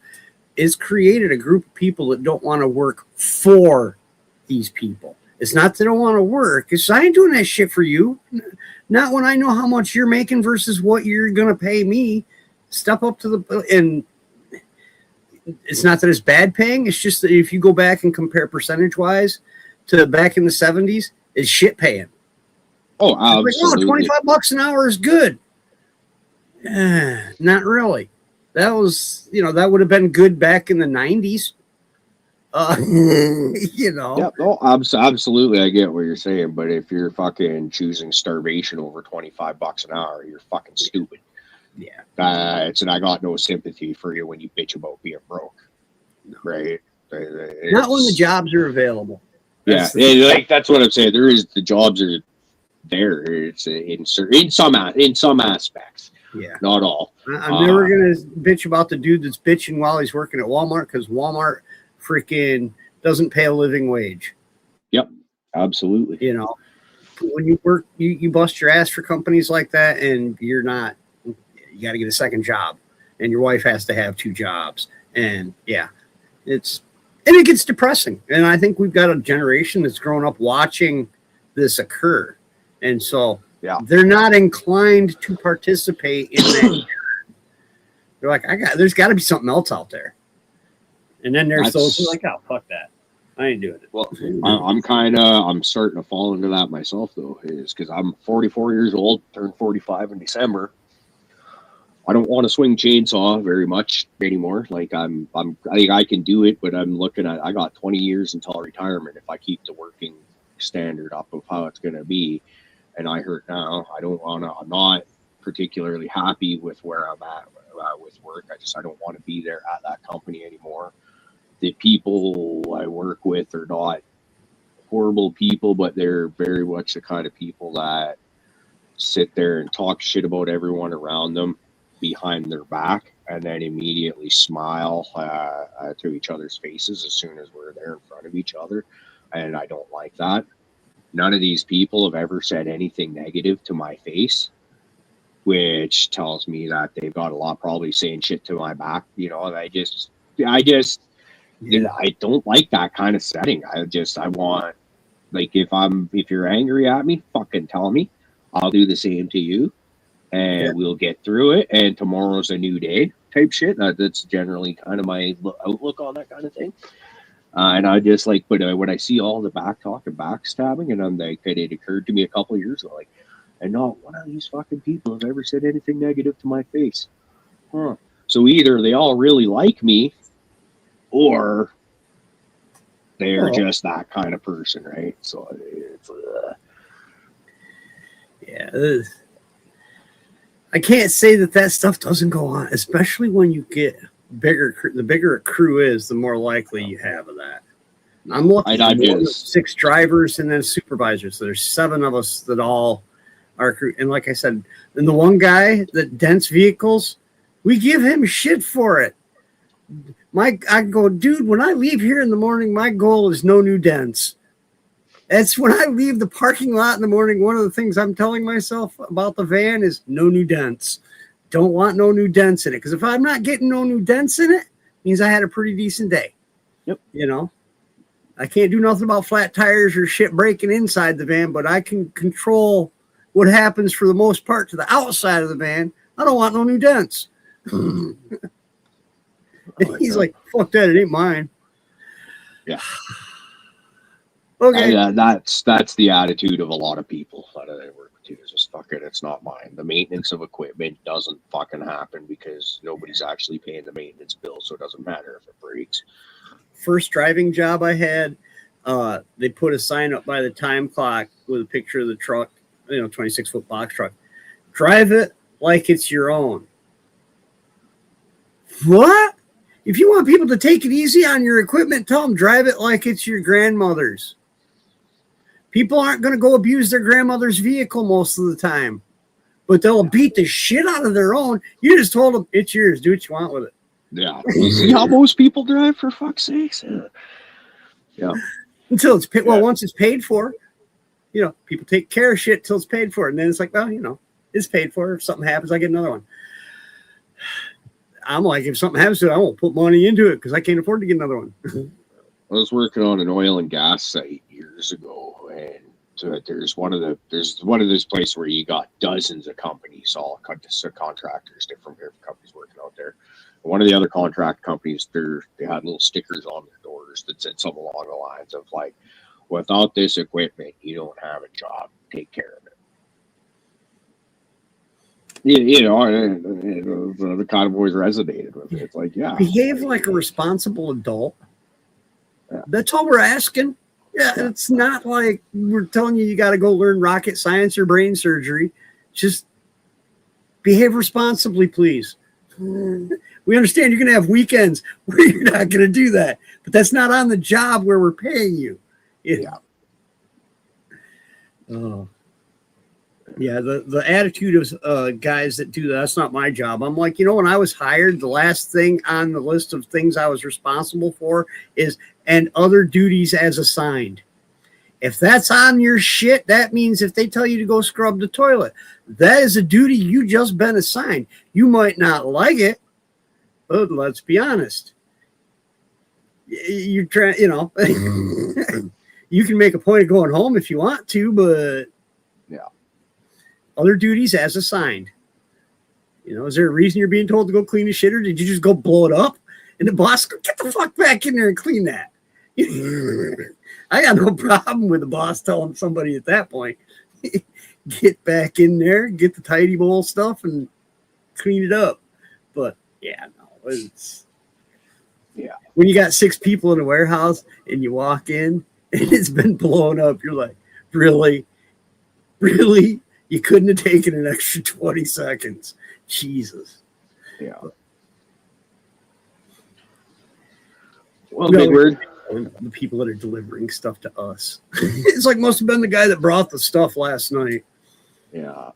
is created a group of people that don't want to work for these people. It's not that they don't want to work. It's I ain't doing that shit for you. Not when I know how much you're making versus what you're going to pay me. Step up to and it's not that it's bad paying. It's just that if you go back and compare percentage-wise to back in the 70s, it's shit paying. Oh, absolutely. Like, $25 an hour is good. Not really. That was, that would have been good back in the 90s. Yeah, no, absolutely. I get what you're saying, but if you're fucking choosing starvation over $25 an hour, you're fucking stupid. Yeah. And I got no sympathy for you when you bitch about being broke. No. Right? Not when the jobs are available. That's what I'm saying. The jobs are there. It's in some aspects. Yeah. Not all. I'm never gonna bitch about the dude that's bitching while he's working at Walmart, because Walmart freaking doesn't pay a living wage. Yep. Absolutely. When you work, you bust your ass for companies like that, and you got to get a second job, and your wife has to have 2 jobs. And yeah, it gets depressing. And I think we've got a generation that's grown up watching this occur. And so they're not inclined to participate in that. They're like, there's got to be something else out there. And then there's those who are like, oh, fuck that. I ain't doing it. Well, I'm starting to fall into that myself, though, is because I'm 44 years old, turned 45 in December. I don't want to swing chainsaw very much anymore. Like I think I can do it, but I'm looking at, I got 20 years until retirement if I keep the working standard up of how it's going to be. And I hurt now. I'm not particularly happy with where I'm at with work. I don't want to be there at that company anymore. The people I work with are not horrible people, but they're very much the kind of people that sit there and talk shit about everyone around them behind their back, and then immediately smile to each other's faces as soon as we're there in front of each other. And I don't like that. None of these people have ever said anything negative to my face which tells me that they've got a lot probably saying shit to my back. You know, and I don't like that kind of setting. I want, like, if you're angry at me, fucking tell me. I'll do the same to you, and we'll get through it. And tomorrow's a new day, type shit. That's generally kind of my outlook on that kind of thing. And I just like, but when I see all the back talk and backstabbing, and I'm like, it occurred to me a couple of years ago, like, and not one of these fucking people have ever said anything negative to my face. Huh. So either they all really like me, or they're just that kind of person, right? So it's I can't say that stuff doesn't go on, especially when you get bigger. The bigger a crew is, the more likely you have of that. I'm looking at 6 drivers and then supervisors. So there's 7 of us that all are crew. And like I said, and the one guy that dents vehicles, we give him shit for it. I go, dude, when I leave here in the morning, my goal is no new dents. That's when I leave the parking lot in the morning. One of the things I'm telling myself about the van is no new dents. Don't want no new dents in it. Because if I'm not getting no new dents in it, means I had a pretty decent day. Yep. You know, I can't do nothing about flat tires or shit breaking inside the van, but I can control what happens for the most part to the outside of the van. I don't want no new dents. He's like, fuck that, it ain't mine. Yeah. Okay. Yeah, that's the attitude of a lot of people that I work with too. Is just fuck it, it's not mine. The maintenance of equipment doesn't fucking happen because nobody's actually paying the maintenance bill, so it doesn't matter if it breaks. First driving job I had, they put a sign up by the time clock with a picture of the truck, 26-foot box truck. Drive it like it's your own. What? If you want people to take it easy on your equipment, tell them drive it like it's your grandmother's. People aren't going to go abuse their grandmother's vehicle most of the time, but they'll beat the shit out of their own. You just told them it's yours. Do what you want with it. Yeah. You see how most people drive, for fuck's sakes? Yeah. Until it's paid. Well, once it's paid for, people take care of shit till it's paid for. And then it's like, well, it's paid for. If something happens, I get another one. I'm like, if something happens to it, I won't put money into it because I can't afford to get another one. I was working on an oil and gas site years ago, and there's one of those places where you got dozens of companies, all subcontractors, different companies working out there. And one of the other contract companies, they had little stickers on their doors that said something along the lines of like, "Without this equipment, you don't have a job. Take care of it." The kind of always resonated with it. It's like, yeah, behave like a responsible adult. Yeah. That's all we're asking. Yeah, it's not like we're telling you got to go learn rocket science or brain surgery. Just behave responsibly, please. We understand you're going to have weekends where you're not going to do that, but that's not on the job where we're paying you. Yeah. Oh. Yeah, the attitude of guys that do that's not my job. I'm like, when I was hired, the last thing on the list of things I was responsible for is and other duties as assigned. If that's on your shit, that means if they tell you to go scrub the toilet, that is a duty you just been assigned. You might not like it, but let's be honest. You're trying, you can make a point of going home if you want to, but other duties as assigned. Is there a reason you're being told to go clean the shit, or did you just go blow it up? And the boss go, get the fuck back in there and clean that. I got no problem with the boss telling somebody at that point, get back in there, get the tidy bowl stuff and clean it up. But it's when you got 6 people in a warehouse and you walk in and it's been blown up, you're like, really? You couldn't have taken an extra 20 seconds. Jesus. Yeah. Well, big word. The people that are delivering stuff to us. It's like must have been the guy that brought the stuff last night. Yeah.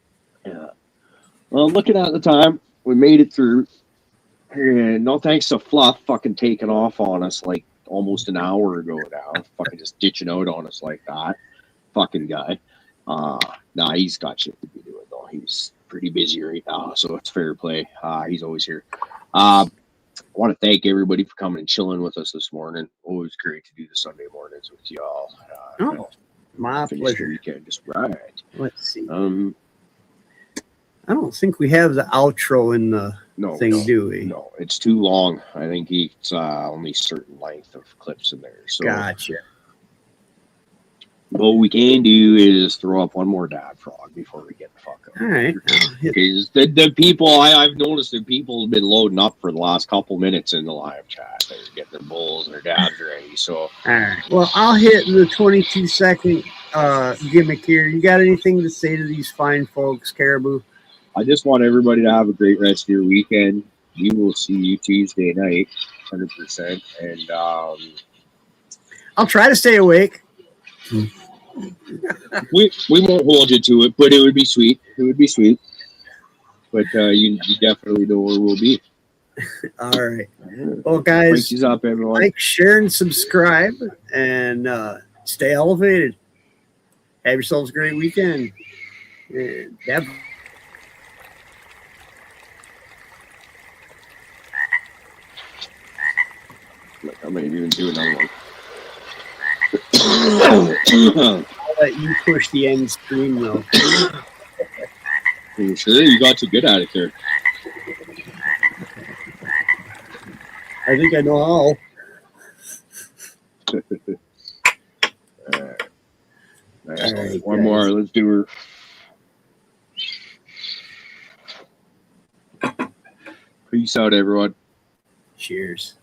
Well, looking at the time, we made it through. And no thanks to Fluff fucking taking off on us like almost an hour ago now. Fucking just ditching out on us like that. Fucking guy. Nah, he's got shit to be doing though. pretty busy right now, so it's fair play. He's always here. I want to thank everybody for coming and chilling with us this morning. Always great to do the Sunday mornings with y'all. My Finish the pleasure. weekend just right. Let's see. I I don't think we have the outro in the thing, no, do we? No, it's too long. I think it's only certain length of clips in there. So Gotcha. what we can do is throw up one more dad frog before we get the fuck up. All right. I'll hit- Because the people, I've noticed that people have been loading up for the last couple minutes in the live chat. They're getting their bulls and their dabs ready. So All right. Well, I'll hit the 22-second gimmick here. You got anything to say to these fine folks, Caribou? I just want everybody to have a great rest of your weekend. We will see you Tuesday night, 100%. And I'll try to stay awake. we won't hold you to it, but it would be sweet. It would be sweet. But you definitely know where we'll be. All right. Well, guys, Thanks up, everyone. like, share, and subscribe, and stay elevated. Have yourselves a great weekend. And have I might even do another one. I'll let you push the end screen, though. Are you sure? You got too good at it there. I think I know how. Nice. All right, One guys. more. Let's do her. Peace out, everyone. Cheers.